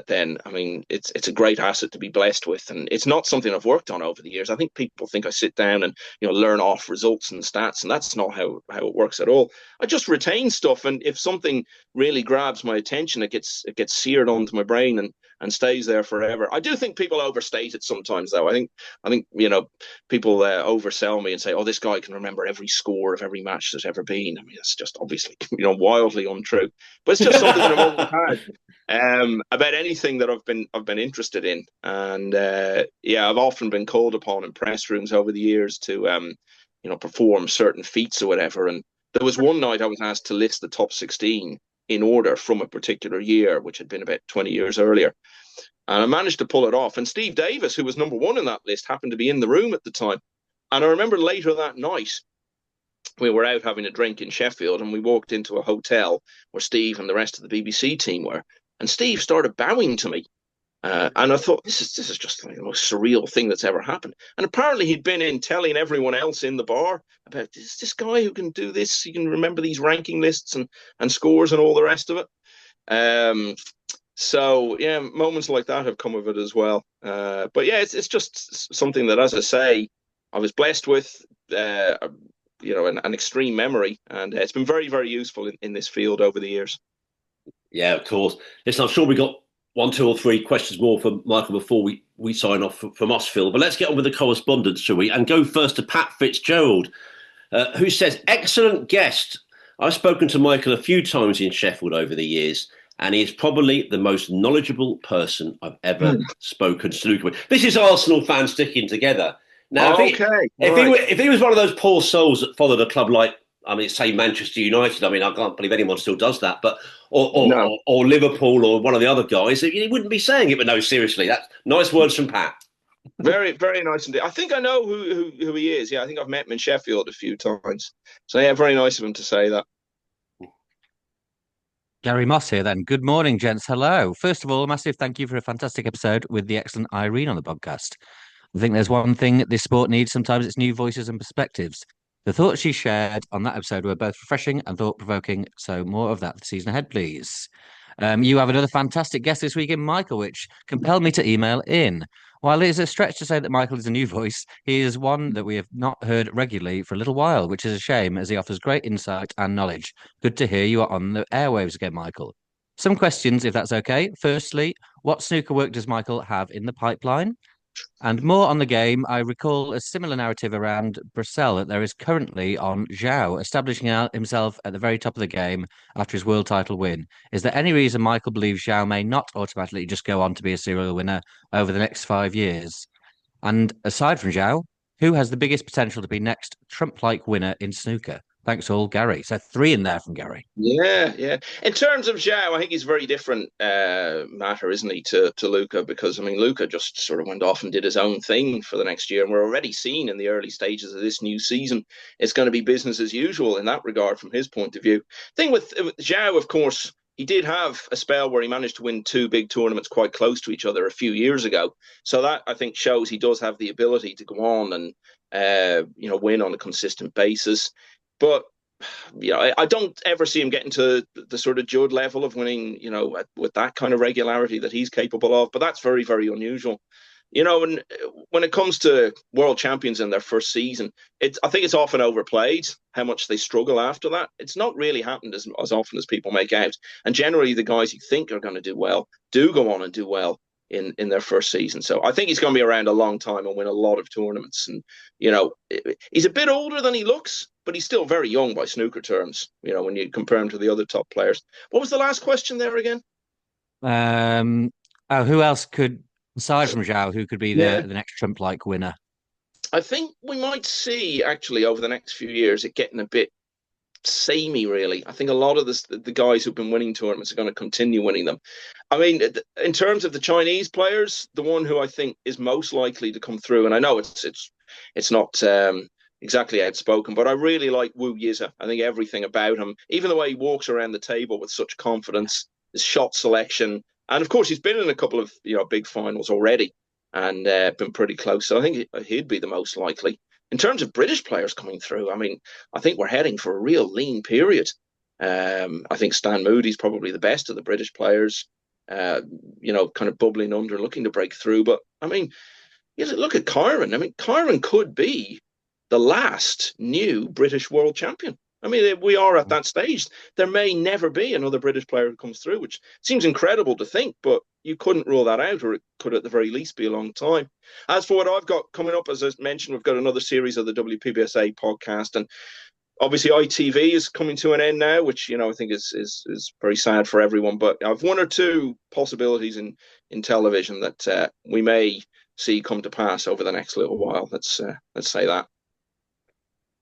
then I mean it's a great asset to be blessed with, and it's not something I've worked on over the years. I think people think I sit down and learn off results and stats, and that's not how it works at all. I just retain stuff, and if something really grabs my attention, it gets seared onto my brain and stays there forever. I do think people overstate it sometimes, though. I think people oversell me and say, "Oh, this guy can remember every score of every match there's ever been." I mean, that's just obviously wildly untrue. But it's just something that I've always had about anything that I've been interested in, and I've often been called upon in press rooms over the years to perform certain feats or whatever. And there was one night I was asked to list the top 16 in order from a particular year, which had been about 20 years earlier. And I managed to pull it off. And Steve Davis, who was number one in that list, happened to be in the room at the time. And I remember later that night, we were out having a drink in Sheffield, and we walked into a hotel where Steve and the rest of the BBC team were. And Steve started bowing to me. And I thought, this is just like the most surreal thing that's ever happened. And apparently he'd been in telling everyone else in the bar about this guy who can do this. He can remember these ranking lists and scores and all the rest of it. So yeah, moments like that have come of it as well. But yeah, it's just something that, as I say, I was blessed with, an extreme memory, and it's been very, very useful in this field over the years. Yeah, of course. Listen, I'm sure we got 1, 2, or 3 questions more from Michael before we sign off from us, Phil. But let's get on with the correspondence, shall we? And go first to Pat Fitzgerald, who says, "Excellent guest. I've spoken to Michael a few times in Sheffield over the years, and he is probably the most knowledgeable person I've ever spoken to with." This is Arsenal fans sticking together. Now, if he was one of those poor souls that followed a club like, say Manchester United. I mean, I can't believe anyone still does that, but or Liverpool or one of the other guys, he wouldn't be saying it. But no, seriously, that's nice words from Pat. Very, very nice indeed. I think I know who he is. Yeah, I think I've met him in Sheffield a few times. So yeah, very nice of him to say that. Gary Moss here then. Good morning, gents. Hello. First of all, a massive thank you for a fantastic episode with the excellent Irene on the podcast. I think there's one thing this sport needs sometimes, it's new voices and perspectives. The thoughts she shared on that episode were both refreshing and thought-provoking, so more of that the season ahead, please. You have another fantastic guest this week in Michael, which compelled me to email in. While it is a stretch to say that Michael is a new voice, he is one that we have not heard regularly for a little while, which is a shame as he offers great insight and knowledge. Good to hear you are on the airwaves again, Michael. Some questions, if that's okay. Firstly, what snooker work does Michael have in the pipeline? And more on the game, I recall a similar narrative around Brussels that there is currently on Zhao, establishing himself at the very top of the game after his world title win. Is there any reason Michael believes Zhao may not automatically just go on to be a serial winner over the next 5 years? And aside from Zhao, who has the biggest potential to be next Trump-like winner in snooker? Thanks all, Gary. So 3 in there from Gary. Yeah. In terms of Zhao, I think he's a very different matter, isn't he, to Luca? Because, I mean, Luca just sort of went off and did his own thing for the next year. And we're already seeing in the early stages of this new season, it's going to be business as usual in that regard from his point of view. Thing with Zhao, of course, he did have a spell where he managed to win 2 big tournaments quite close to each other a few years ago. So that, I think, shows he does have the ability to go on and, win on a consistent basis. But I don't ever see him getting to the sort of Judd level of winning, with that kind of regularity that he's capable of. But that's very, very unusual. And when it comes to world champions in their first season, I think it's often overplayed how much they struggle after that. It's not really happened as often as people make out. And generally, the guys you think are going to do well do go on and do well in their first season. So I think he's going to be around a long time and win a lot of tournaments. And, he's a bit older than he looks, but he's still very young by snooker terms, when you compare him to the other top players. What was the last question there again? Who else could, aside from Zhao, who could be the next Trump-like winner? I think we might see, actually, over the next few years, it getting a bit samey, really. I think a lot of the guys who've been winning tournaments are going to continue winning them. I mean, in terms of the Chinese players, the one who I think is most likely to come through, and I know it's not exactly outspoken, but I really like Wu Yiza. I think everything about him, even the way he walks around the table with such confidence, his shot selection, and of course he's been in a couple of big finals already and been pretty close. So I think he'd be the most likely. In terms of British players coming through, I mean, I think we're heading for a real lean period. I think Stan Moody's probably the best of the British players. kind of bubbling under, looking to break through. But I mean, look at Kyron. I mean, Kyron could be the last new British world champion. I mean, we are at that stage. There may never be another British player who comes through, which seems incredible to think, but you couldn't rule that out, or it could at the very least be a long time. As for what I've got coming up, as I mentioned, we've got another series of the WPBSA podcast, and obviously ITV is coming to an end now, which I think is very sad for everyone. But I've one or two possibilities in television that we may see come to pass over the next little while. Let's say that.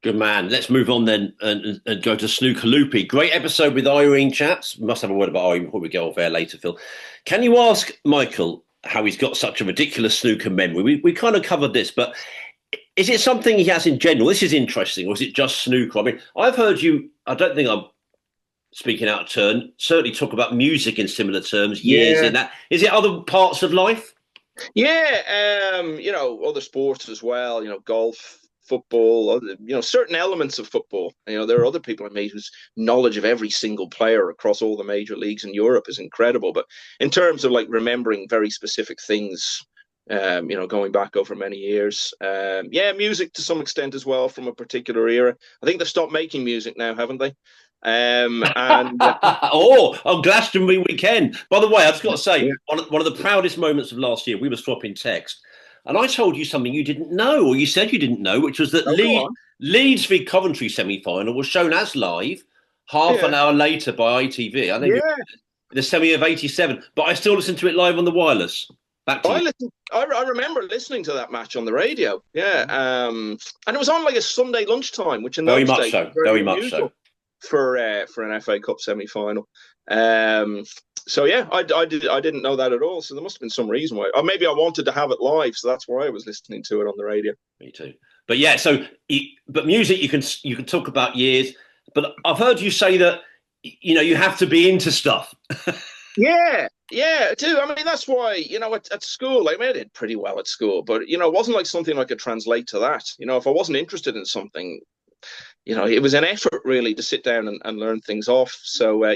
Good man. Let's move on then and go to Snooker Loopy. Great episode with Irene, chaps. We must have a word about Irene before we go off air later, Phil. Can you ask Michael how he's got such a ridiculous snooker memory? We kind of covered this, but is it something he has in general? This is interesting, or is it just snooker? I mean, I've heard you, I don't think I'm speaking out of turn, certainly talk about music in similar terms, years in that. Is it other parts of life? Yeah, other sports as well, golf, football, certain elements of football. There are other people I meet whose knowledge of every single player across all the major leagues in Europe is incredible. But in terms of like remembering very specific things, going back over many years, music to some extent as well from a particular era. I think they've stopped making music now, haven't they? On Glastonbury weekend. By the way, I've just got to say, one of the proudest moments of last year, we were swapping text, and I told you something you didn't know, or you said you didn't know, which was that Leeds v Coventry semi-final was shown as live half an hour later by ITV. I think the semi of '87, but I still listen to it live on the wireless. I remember listening to that match on the radio. And it was on like a Sunday lunchtime, which in those days was very unusual for an FA Cup semi-final. I didn't know that at all. So there must have been some reason why. Or maybe I wanted to have it live, so that's why I was listening to it on the radio. Me too. But but music you can talk about years. But I've heard you say that you have to be into stuff. Yeah, I do. I mean, that's why, at school, I did pretty well at school, but, it wasn't like something I could translate to that. If I wasn't interested in something, it was an effort really to sit down and learn things off. So,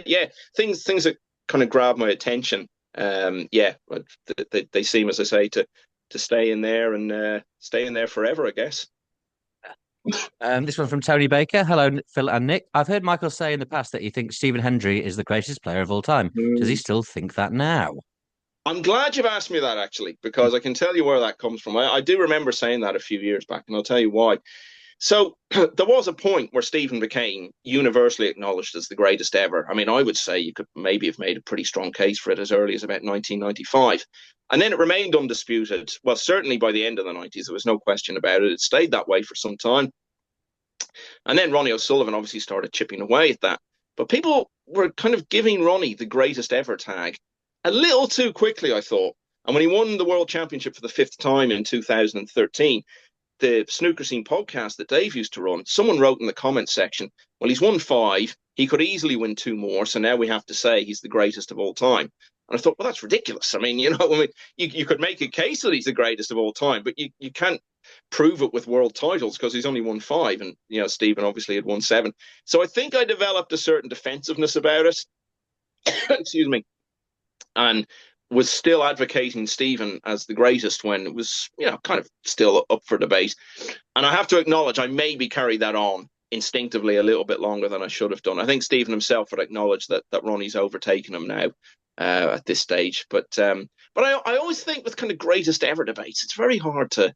things that kind of grab my attention. They seem, as I say, to stay in there and stay in there forever, I guess. This one from Tony Baker. Hello, Phil and Nick. I've heard Michael say in the past that he thinks Stephen Hendry is the greatest player of all time. Does he still think that now? I'm glad you've asked me that, actually, because I can tell you where that comes from. I do remember saying that a few years back, and I'll tell you why. So there was a point where Stephen became universally acknowledged as the greatest ever. I mean, I would say you could maybe have made a pretty strong case for it as early as about 1995. And then it remained undisputed. Well, certainly by the end of the 90s, there was no question about it. It stayed that way for some time. And then Ronnie O'Sullivan obviously started chipping away at that. But people were kind of giving Ronnie the greatest ever tag a little too quickly, I thought. And when he won the World Championship for the 5th time in 2013, the Snooker Scene podcast that Dave used to run, someone wrote in the comments section, well, he's won 5. He could easily win 2 more. So now we have to say he's the greatest of all time. And I thought, well, that's ridiculous. I mean, you could make a case that he's the greatest of all time, but you can't prove it with world titles because he's only won 5. And, Stephen obviously had won 7. So I think I developed a certain defensiveness about it. Excuse me. And was still advocating Stephen as the greatest when it was, kind of still up for debate. And I have to acknowledge I maybe carried that on instinctively a little bit longer than I should have done. I think Stephen himself would acknowledge that Ronnie's overtaken him now at this stage. But I always think with kind of greatest ever debates, it's very hard to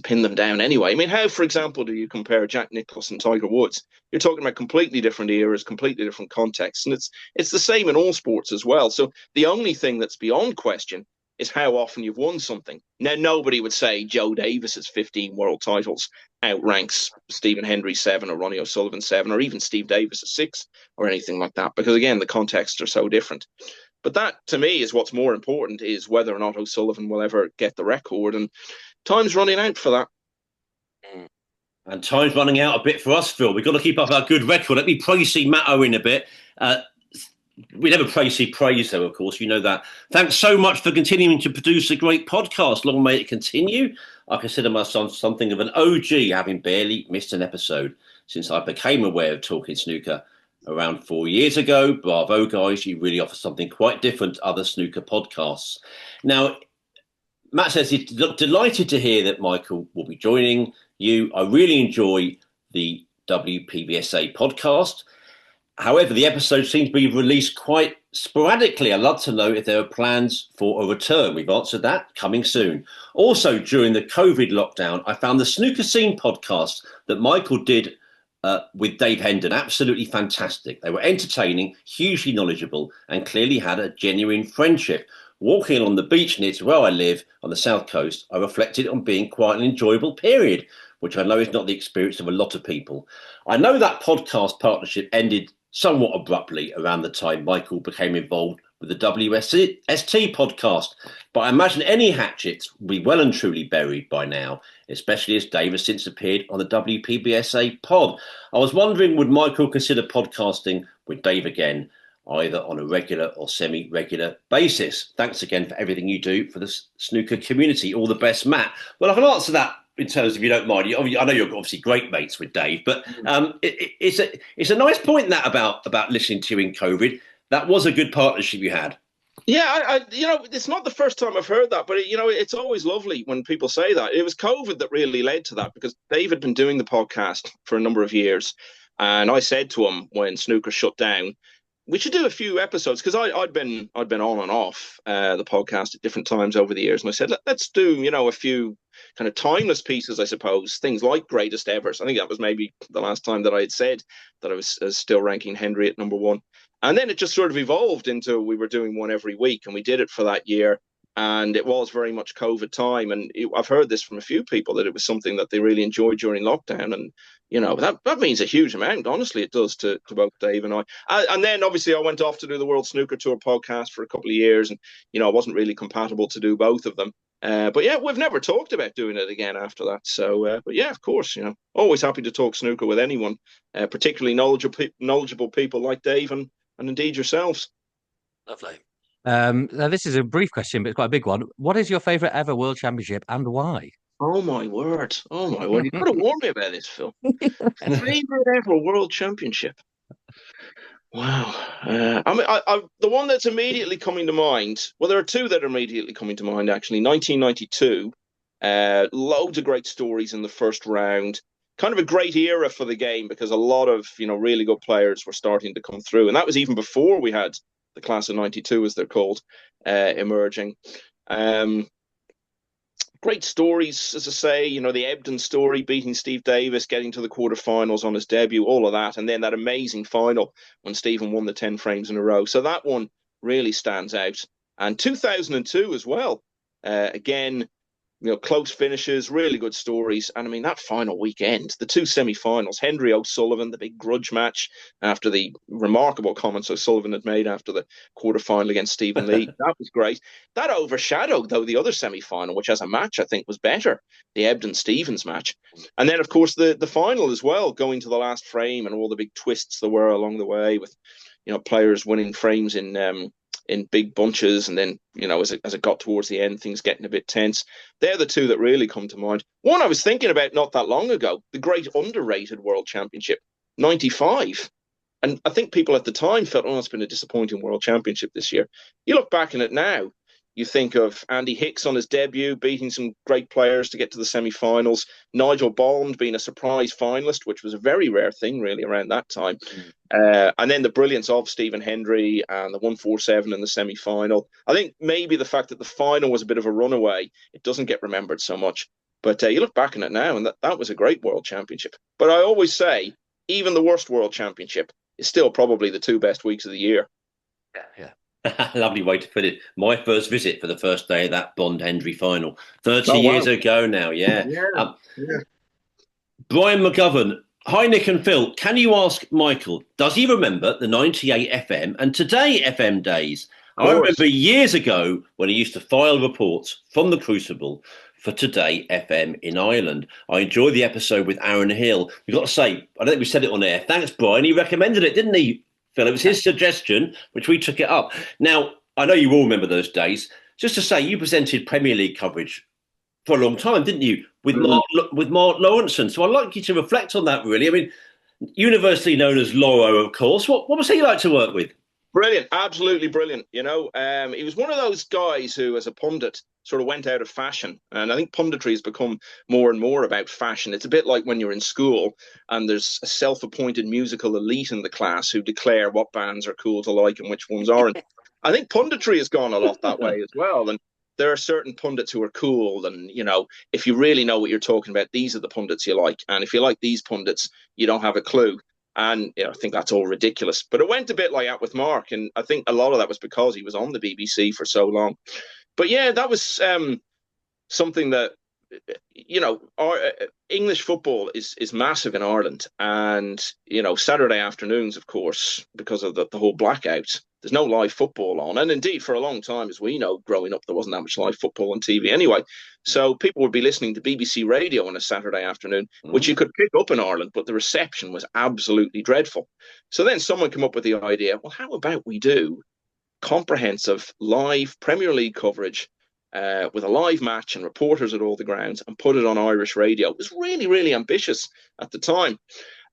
pin them down anyway. I mean, how, for example, do you compare Jack Nicklaus and Tiger Woods? You're talking about completely different eras, completely different contexts, and it's the same in all sports as well. So the only thing that's beyond question is how often you've won something. Now, nobody would say Joe Davis's 15 world titles outranks Stephen Hendry's 7 or Ronnie O'Sullivan's 7 or even Steve Davis's 6 or anything like that, because, again, the contexts are so different. But that, to me, is what's more important, is whether or not O'Sullivan will ever get the record. And time's running out for that. And time's running out a bit for us, Phil. We've got to keep up our good record. Let me praise Matt Owen a bit. We never praise, though, of course. You know that. Thanks so much for continuing to produce a great podcast. Long may it continue. I consider myself something of an OG, having barely missed an episode since I became aware of Talking Snooker around 4 years ago. Bravo, guys. You really offer something quite different to other snooker podcasts. Now, Matt says he's delighted to hear that Michael will be joining you. I really enjoy the WPBSA podcast. However, the episodes seem to be released quite sporadically. I'd love to know if there are plans for a return. We've answered that, coming soon. Also, during the COVID lockdown, I found the Snooker Scene podcast that Michael did with Dave Hendon absolutely fantastic. They were entertaining, hugely knowledgeable, and clearly had a genuine friendship. Walking along the beach near to where I live on the south coast, I reflected on being quite an enjoyable period, which I know is not the experience of a lot of people. I know that podcast partnership ended somewhat abruptly around the time Michael became involved with the WST podcast, but I imagine any hatchets will be well and truly buried by now, especially as Dave has since appeared on the WPBSA pod. I was wondering, would Michael consider podcasting with Dave again, either on a regular or semi-regular basis? Thanks again for everything you do for the snooker community. All the best, Matt. Well, I can answer that in terms of, if you don't mind. I know you're obviously great mates with Dave, but it's a nice point that about listening to you in COVID. That was a good partnership you had. Yeah, it's not the first time I've heard that, but it's always lovely when people say that. It was COVID that really led to that, because Dave had been doing the podcast for a number of years, and I said to him when Snooker shut down, we should do a few episodes, because I'd been on and off the podcast at different times over the years, and I said, let's do a few kind of timeless pieces, I suppose, things like Greatest Evers. I think that was maybe the last time that I had said that I was still ranking Henry at number one. And then it just sort of evolved into, we were doing one every week, and we did it for that year. And it was very much COVID time. And I've heard this from a few people, that it was something that they really enjoyed during lockdown. And, that means a huge amount. Honestly, it does to both Dave and I. And then obviously I went off to do the World Snooker Tour podcast for a couple of years. And, I wasn't really compatible to do both of them. But yeah, we've never talked about doing it again after that. So, but yeah, of course, always happy to talk snooker with anyone, particularly knowledgeable people like Dave and indeed yourselves. Lovely. Now, this is a brief question, but it's quite a big one. What is your favourite ever World Championship and why? Oh my word! You could have warned me about this, Phil. Favorite ever World Championship. Wow. The one that's immediately coming to mind. Well, there are two that are immediately coming to mind. Actually, 1992. Loads of great stories in the first round. Kind of a great era for the game, because a lot of really good players were starting to come through, and that was even before we had the class of '92, as they're called, emerging. Great stories, as I say, the Ebden story, beating Steve Davis, getting to the quarterfinals on his debut, all of that. And then that amazing final when Stephen won the 10 frames in a row. So that one really stands out. And 2002 as well. Again, close finishes, really good stories. And I mean, that final weekend, the two semi-finals, Henry O'Sullivan, the big grudge match after the remarkable comments O'Sullivan had made after the quarterfinal against Stephen Lee. That was great. That overshadowed, though, the other semi-final, which as a match, I think was better, the Ebden-Stevens match. And then, of course, the final as well, going to the last frame and all the big twists there were along the way with, players winning frames in big bunches, and then as it got towards the end, things getting a bit tense. They're the two that really come to mind. One I was thinking about not that long ago, the great underrated World Championship, 95. And I think people at the time felt, it's been a disappointing World Championship this year. You look back on it now, you think of Andy Hicks on his debut, beating some great players to get to the semi-finals. Nigel Bond being a surprise finalist, which was a very rare thing, really, around that time. And then the brilliance of Stephen Hendry and the 147 in the semi-final. I think maybe the fact that the final was a bit of a runaway, it doesn't get remembered so much. But you look back on it now, and that was a great World Championship. But I always say, even the worst World Championship is still probably the two best weeks of the year. Yeah. Lovely way to put it. My first visit for the first day of that Bond-Hendry final. 30 years ago now, yeah. Brian McGovern, hi Nick and Phil. Can you ask Michael, does he remember the 98 FM and Today FM days? I remember years ago when he used to file reports from the Crucible for Today FM in Ireland. I enjoyed the episode with Aaron Hill. We've got to say, I don't think we said it on air. Thanks, Brian. He recommended it, didn't he, Phil? It was his suggestion, which we took it up. Now, I know you all remember those days. Just to say, you presented Premier League coverage for a long time, didn't you, with Mark Lawrenson? So I'd like you to reflect on that, really. I mean, universally known as Loro, of course. What was he like to work with? Brilliant, absolutely brilliant. He was one of those guys who, as a pundit, sort of went out of fashion. And I think punditry has become more and more about fashion. It's a bit like when you're in school and there's a self-appointed musical elite in the class who declare what bands are cool to like and which ones aren't. I think punditry has gone a lot that way as well. And there are certain pundits who are cool. And, if you really know what you're talking about, these are the pundits you like. And if you like these pundits, you don't have a clue. And I think that's all ridiculous. But it went a bit like that with Mark. And I think a lot of that was because he was on the BBC for so long. But yeah, that was something that, our English football is massive in Ireland. And, Saturday afternoons, of course, because of the whole blackout, there's no live football on. And indeed, for a long time, as we know, growing up, there wasn't that much live football on TV anyway. So people would be listening to BBC radio on a Saturday afternoon, which you could pick up in Ireland, but the reception was absolutely dreadful. So then someone came up with the idea, well, how about we do comprehensive live Premier League coverage with a live match and reporters at all the grounds and put it on Irish radio? It was really, really ambitious at the time.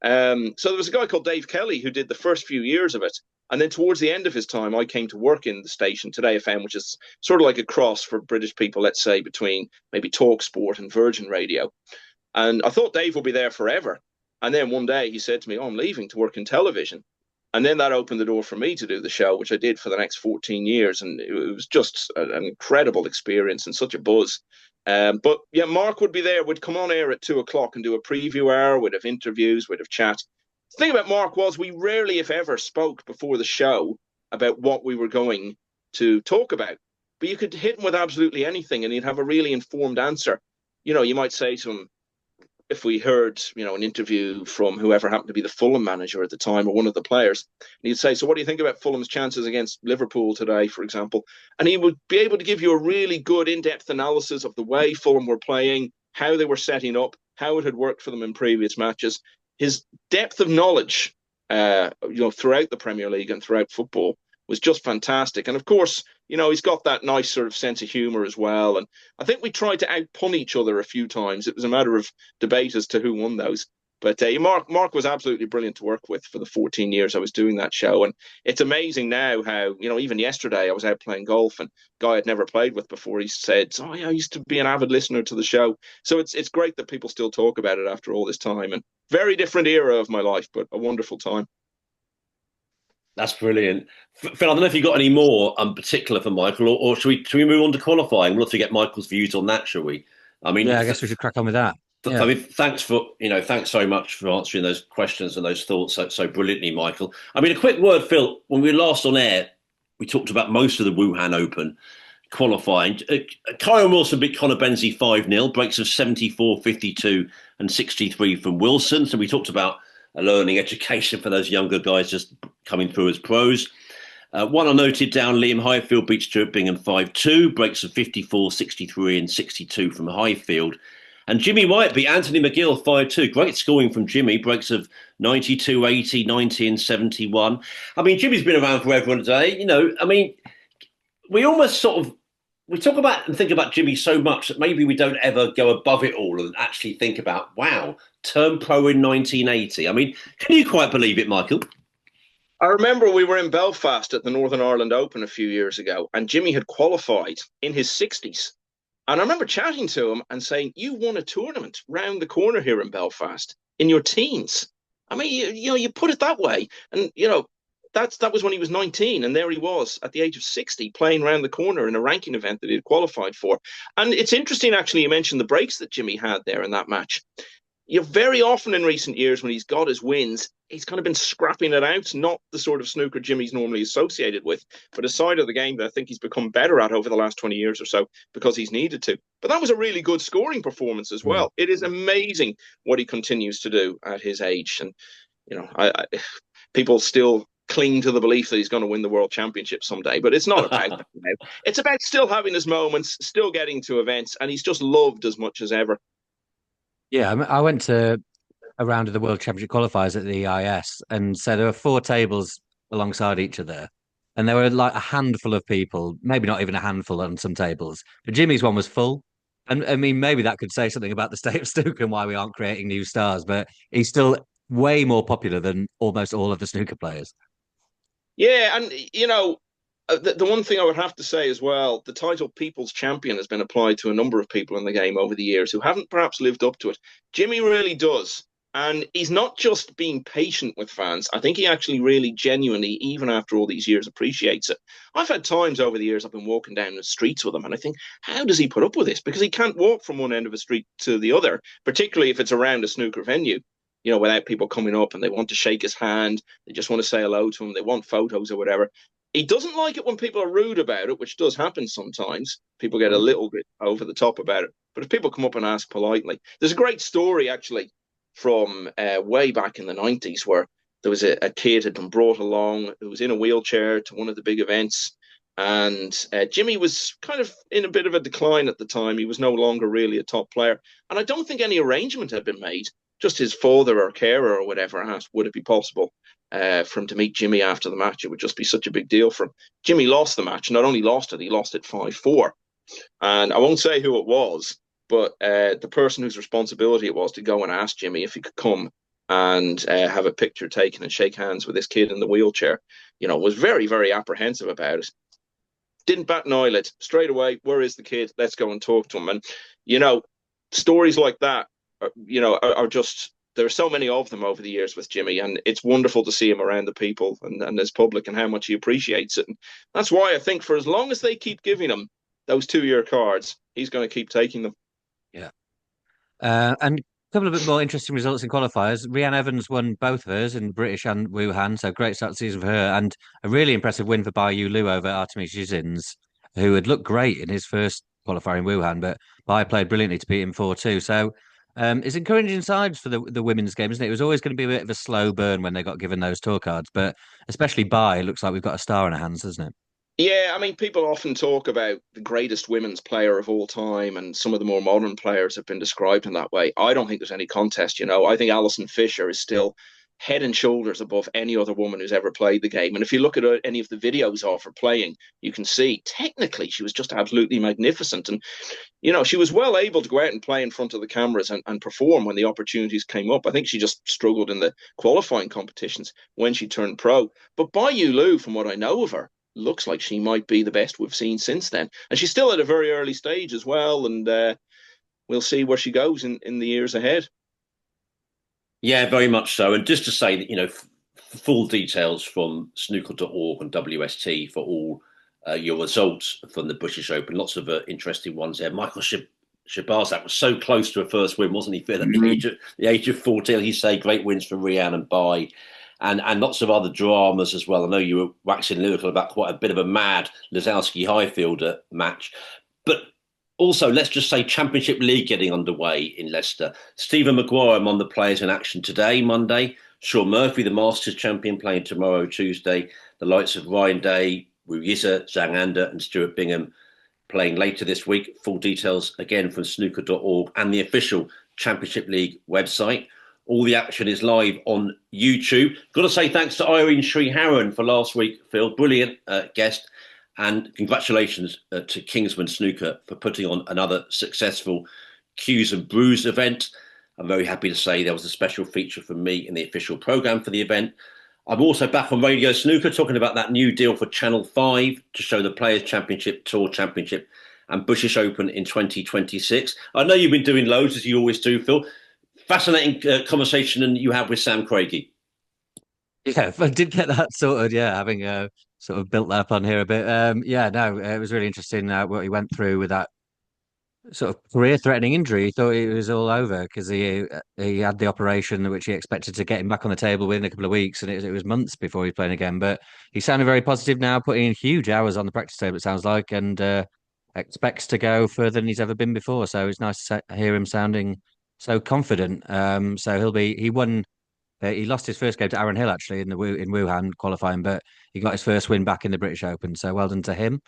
So there was a guy called Dave Kelly who did the first few years of it. And then towards the end of his time, I came to work in the station, Today FM, which is sort of like a cross for British people, let's say, between maybe Talk Sport and Virgin Radio. And I thought Dave would be there forever. And then one day he said to me, I'm leaving to work in television. And then that opened the door for me to do the show, which I did for the next 14 years. And it was just an incredible experience and such a buzz. But yeah, Mark would be there, would come on air at 2:00 and do a preview hour, we'd have interviews, we'd have chat. The thing about Mark was we rarely, if ever, spoke before the show about what we were going to talk about. But you could hit him with absolutely anything and he'd have a really informed answer. You might say to him, if we heard, an interview from whoever happened to be the Fulham manager at the time or one of the players, and he'd say, so what do you think about Fulham's chances against Liverpool today, for example? And he would be able to give you a really good in-depth analysis of the way Fulham were playing, how they were setting up, how it had worked for them in previous matches. His depth of knowledge, throughout the Premier League and throughout football was just fantastic. And of course, he's got that nice sort of sense of humor as well. And I think we tried to outpun each other a few times. It was a matter of debate as to who won those. But Mark was absolutely brilliant to work with for the 14 years I was doing that show. And it's amazing now how, even yesterday I was out playing golf and a guy I'd never played with before, he said, oh yeah, I used to be an avid listener to the show. So it's great that people still talk about it after all this time. And very different era of my life, but a wonderful time. That's brilliant. Phil, I don't know if you've got any more particular for Michael, or should we move on to qualifying? We'll have to get Michael's views on that, shall we? I guess we should crack on with that. Yeah. I mean, thanks so much for answering those questions and those thoughts so brilliantly, Michael. I mean, a quick word, Phil. When we were last on air, we talked about most of the Wuhan Open qualifying. Kyron Wilson beat Conor Benzie 5-0, breaks of 74, 52 and 63 from Wilson. So we talked about a learning education for those younger guys just coming through as pros. One I noted down, Liam Highfield beats Stuart Bingham 5-2, breaks of 54, 63 and 62 from Highfield. And Jimmy White beat Anthony McGill 5-2. Great scoring from Jimmy, breaks of 92, 80, 90 and 71. I mean, Jimmy's been around forever and a day. We almost we talk about and think about Jimmy so much that maybe we don't ever go above it all and actually think about, wow, turned pro in 1980. I mean, can you quite believe it, Michael? I remember we were in Belfast at the Northern Ireland Open a few years ago, and Jimmy had qualified in his 60s. And I remember chatting to him and saying, you won a tournament round the corner here in Belfast in your teens. I mean, you put it that way. And, that was when he was 19, and there he was at the age of 60 playing round the corner in a ranking event that he had qualified for. And it's interesting, actually, you mentioned the breaks that Jimmy had there in that match. Very often in recent years when he's got his wins, he's kind of been scrapping it out, not the sort of snooker Jimmy's normally associated with, but a side of the game that I think he's become better at over the last 20 years or so because he's needed to. But that was a really good scoring performance as well. It is amazing what he continues to do at his age. And, people still cling to the belief that he's going to win the World Championship someday, but it's not about that now. It's about still having his moments, still getting to events, and he's just loved as much as ever. Yeah, I went to a round of the World Championship qualifiers at the EIS, and so there were 4 tables alongside each other, and there were like a handful of people, maybe not even a handful on some tables, but Jimmy's one was full. And I mean, maybe that could say something about the state of snooker and why we aren't creating new stars, but he's still way more popular than almost all of the snooker players. Yeah, and the one thing I would have to say as well, the title People's Champion has been applied to a number of people in the game over the years who haven't perhaps lived up to it. Jimmy really does. And he's not just being patient with fans. I think he actually really genuinely, even after all these years, appreciates it. I've had times over the years I've been walking down the streets with him and I think, how does he put up with this? Because he can't walk from one end of a street to the other, particularly if it's around a snooker venue, without people coming up and they want to shake his hand. They just want to say hello to him. They want photos or whatever. He doesn't like it when people are rude about it, which does happen sometimes. People get a little bit over the top about it. But if people come up and ask politely, there's a great story actually from way back in the 90s where there was a kid had been brought along who was in a wheelchair to one of the big events. And Jimmy was kind of in a bit of a decline at the time. He was no longer really a top player. And I don't think any arrangement had been made. Just his father or carer or whatever asked, would it be possible for him to meet Jimmy after the match? It would just be such a big deal for him. Jimmy lost the match. Not only lost it, he lost it 5-4. And I won't say who it was, but the person whose responsibility it was to go and ask Jimmy if he could come and have a picture taken and shake hands with this kid in the wheelchair, was very, very apprehensive about it. Didn't bat an eyelid. Straight away, where is the kid? Let's go and talk to him. And, stories like that, are just, there are so many of them over the years with Jimmy, and it's wonderful to see him around the people and his public and how much he appreciates it. And that's why I think for as long as they keep giving him those 2-year cards, he's going to keep taking them. Yeah. And a couple of bit more interesting results in qualifiers. Rhiannon Evans won both of hers in British and Wuhan, so great start to the season for her. And a really impressive win for Bai Lu over Artemis Yizins, who had looked great in his first qualifier in Wuhan, but Bai played brilliantly to beat him 4-2. So it's encouraging signs for the women's game, isn't it? It was always going to be a bit of a slow burn when they got given those tour cards, but especially Bai, it looks like we've got a star in our hands, doesn't it? Yeah, I mean, people often talk about the greatest women's player of all time, and some of the more modern players have been described in that way. I don't think there's any contest, I think Alison Fisher is still head and shoulders above any other woman who's ever played the game. And if you look at any of the videos of her playing, you can see technically she was just absolutely magnificent. And, she was well able to go out and play in front of the cameras and perform when the opportunities came up. I think she just struggled in the qualifying competitions when she turned pro. But Bai Lu, from what I know of her, looks like she might be the best we've seen since then. And she's still at a very early stage as well. And we'll see where she goes in the years ahead. Yeah, very much so. And just to say that, full details from snooker.org and WST for all your results from the British Open. Lots of interesting ones there. Michael Shabazak was so close to a first win, wasn't he, Phil? At the age of 14, you say great wins for Rhiannon and Bai. And lots of other dramas as well. I know you were waxing lyrical about quite a bit of a mad Lisowski-Highfielder match. But also, let's just say Championship League getting underway in Leicester. Stephen Maguire among the players in action today, Monday. Sean Murphy, the Masters champion, playing tomorrow, Tuesday. The likes of Ryan Day, Wu Yiza, Zhang Anda and Stuart Bingham playing later this week. Full details, again, from snooker.org and the official Championship League website. All the action is live on YouTube. Got to say thanks to Irene Sriharan for last week, Phil. Brilliant guest. And congratulations to Kingsman Snooker for putting on another successful Cues and Brews event. I'm very happy to say there was a special feature from me in the official programme for the event. I'm also back on Radio Snooker talking about that new deal for Channel 5 to show the Players' Championship, Tour Championship and British Open in 2026. I know you've been doing loads, as you always do, Phil. Fascinating conversation you had with Sam Craigie. Yeah, I did get that sorted. Yeah, having sort of built that up on here a bit. It was really interesting what he went through with that sort of career-threatening injury. He thought it was all over because he had the operation which he expected to get him back on the table within a couple of weeks, and it was months before he was playing again. But he sounded very positive now, putting in huge hours on the practice table. It sounds like, and expects to go further than he's ever been before. So it's nice to hear him sounding so confident. So he won. He lost his first game to Aaron Hill actually in Wuhan qualifying, but he got his first win back in the British Open. So well done to him.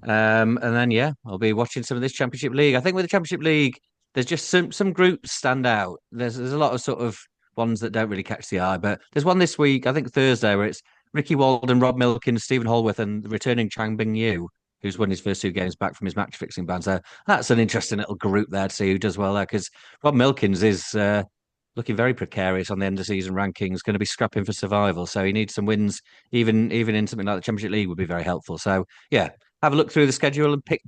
And then I'll be watching some of this Championship League. I think with the Championship League, there's just some groups stand out. There's a lot of sort of ones that don't really catch the eye, but there's one this week, I think Thursday, where it's Ricky Walden, Rob Milkins, Stephen Holworth, and the returning Chang Bing Yu, who's won his first 2 games back from his match fixing ban. So that's an interesting little group there to see who does well there, because Rob Milkins is looking very precarious on the end of season rankings, going to be scrapping for survival. So he needs some wins, even in something like the Championship League would be very helpful. So yeah, have a look through the schedule and pick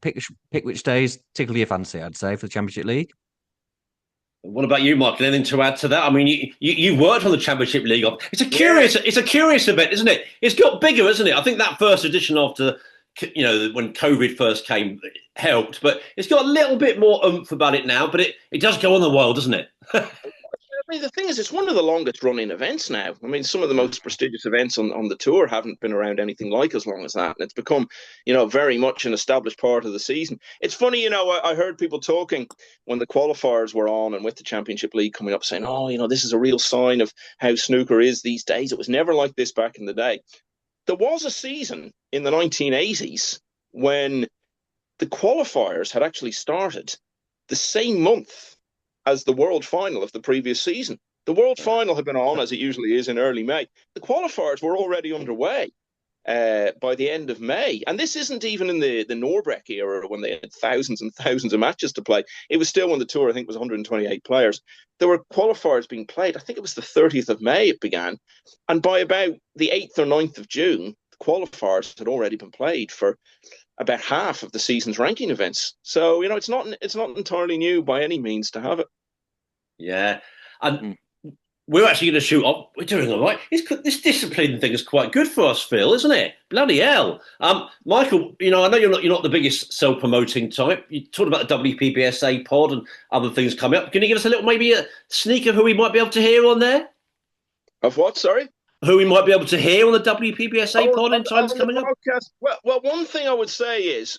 which days tickle your fancy, I'd say, for the Championship League. What about you, Mark? Anything to add to that? I mean, you worked on the Championship League. It's a curious event, isn't it? It's got bigger, isn't it? I think that first edition after, when COVID first came helped, but it's got a little bit more oomph about it now. But it does go on the while, doesn't it? I mean, the thing is, it's one of the longest running events now. I mean, some of the most prestigious events on the tour haven't been around anything like as long as that. And it's become, very much an established part of the season. It's funny, I heard people talking when the qualifiers were on and with the Championship League coming up saying, this is a real sign of how snooker is these days. It was never like this back in the day. There was a season in the 1980s when the qualifiers had actually started the same month as the world final of the previous season. The world final had been on, as it usually is, in early May. The qualifiers were already underway by the end of May. And this isn't even in the Norbreck era when they had thousands and thousands of matches to play. It was still when the tour, I think, was 128 players. There were qualifiers being played. I think it was the 30th of May it began. And by about the 8th or 9th of June, the qualifiers had already been played for about half of the season's ranking events. So, it's not entirely new by any means to have it. Yeah. And we're actually going to shoot up. We're doing all right. This discipline thing is quite good for us, Phil, isn't it? Bloody hell. Michael, I know you're not the biggest self-promoting type. You talked about the WPBSA pod and other things coming up. Can you give us maybe a sneak of who we might be able to hear on there? Of what, sorry? Who we might be able to hear on the WPBSA pod in times coming up? Well, one thing I would say is,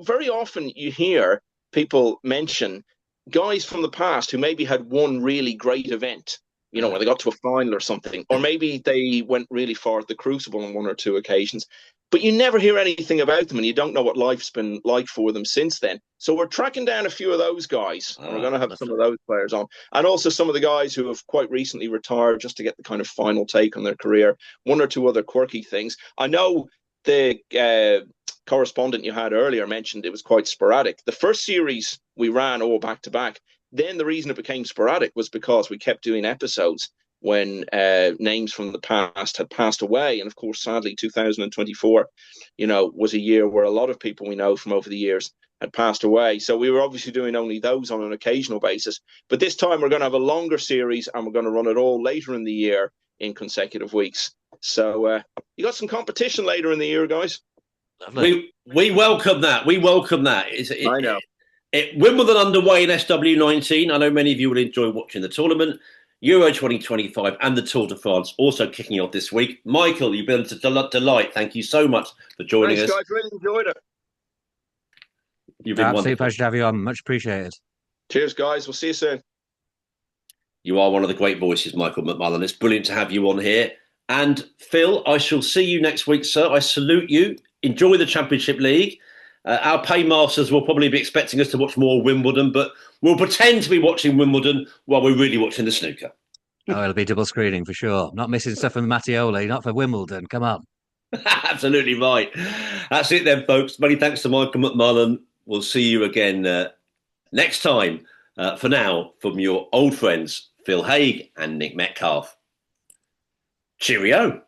very often you hear people mention guys from the past who maybe had one really great event, where they got to a final or something, or maybe they went really far at the Crucible on one or two occasions, but you never hear anything about them and you don't know what life's been like for them since then. So we're tracking down a few of those guys, and we're going to have some of those players on, and also some of the guys who have quite recently retired just to get the kind of final take on their career, one or two other quirky things. I know the correspondent you had earlier mentioned it was quite sporadic. The first series we ran all back to back. Then the reason it became sporadic was because we kept doing episodes when names from the past had passed away. And of course, sadly, 2024, was a year where a lot of people we know from over the years had passed away. So we were obviously doing only those on an occasional basis. But this time we're going to have a longer series and we're going to run it all later in the year in consecutive weeks. So you got some competition later in the year, guys. Lovely. We welcome that. We welcome that. I know. Wimbledon underway in SW19. I know many of you will enjoy watching the tournament. Euro 2025 and the Tour de France also kicking off this week. Michael, you've been a delight. Thank you so much for joining us. Thanks, guys. Really enjoyed it. You've been absolute pleasure to have you on. Much appreciated. Cheers, guys. We'll see you soon. You are one of the great voices, Michael McMullan. It's brilliant to have you on here. And Phil, I shall see you next week, sir. I salute you. Enjoy the Championship League. Our paymasters will probably be expecting us to watch more Wimbledon, but we'll pretend to be watching Wimbledon while we're really watching the snooker. Oh, it'll be double screening for sure. Not missing stuff from Mattioli, not for Wimbledon. Come on. Absolutely right. That's it then, folks. Many thanks to Michael McMullan. We'll see you again next time. For now, from your old friends, Phil Haigh and Nick Metcalf. Cheerio.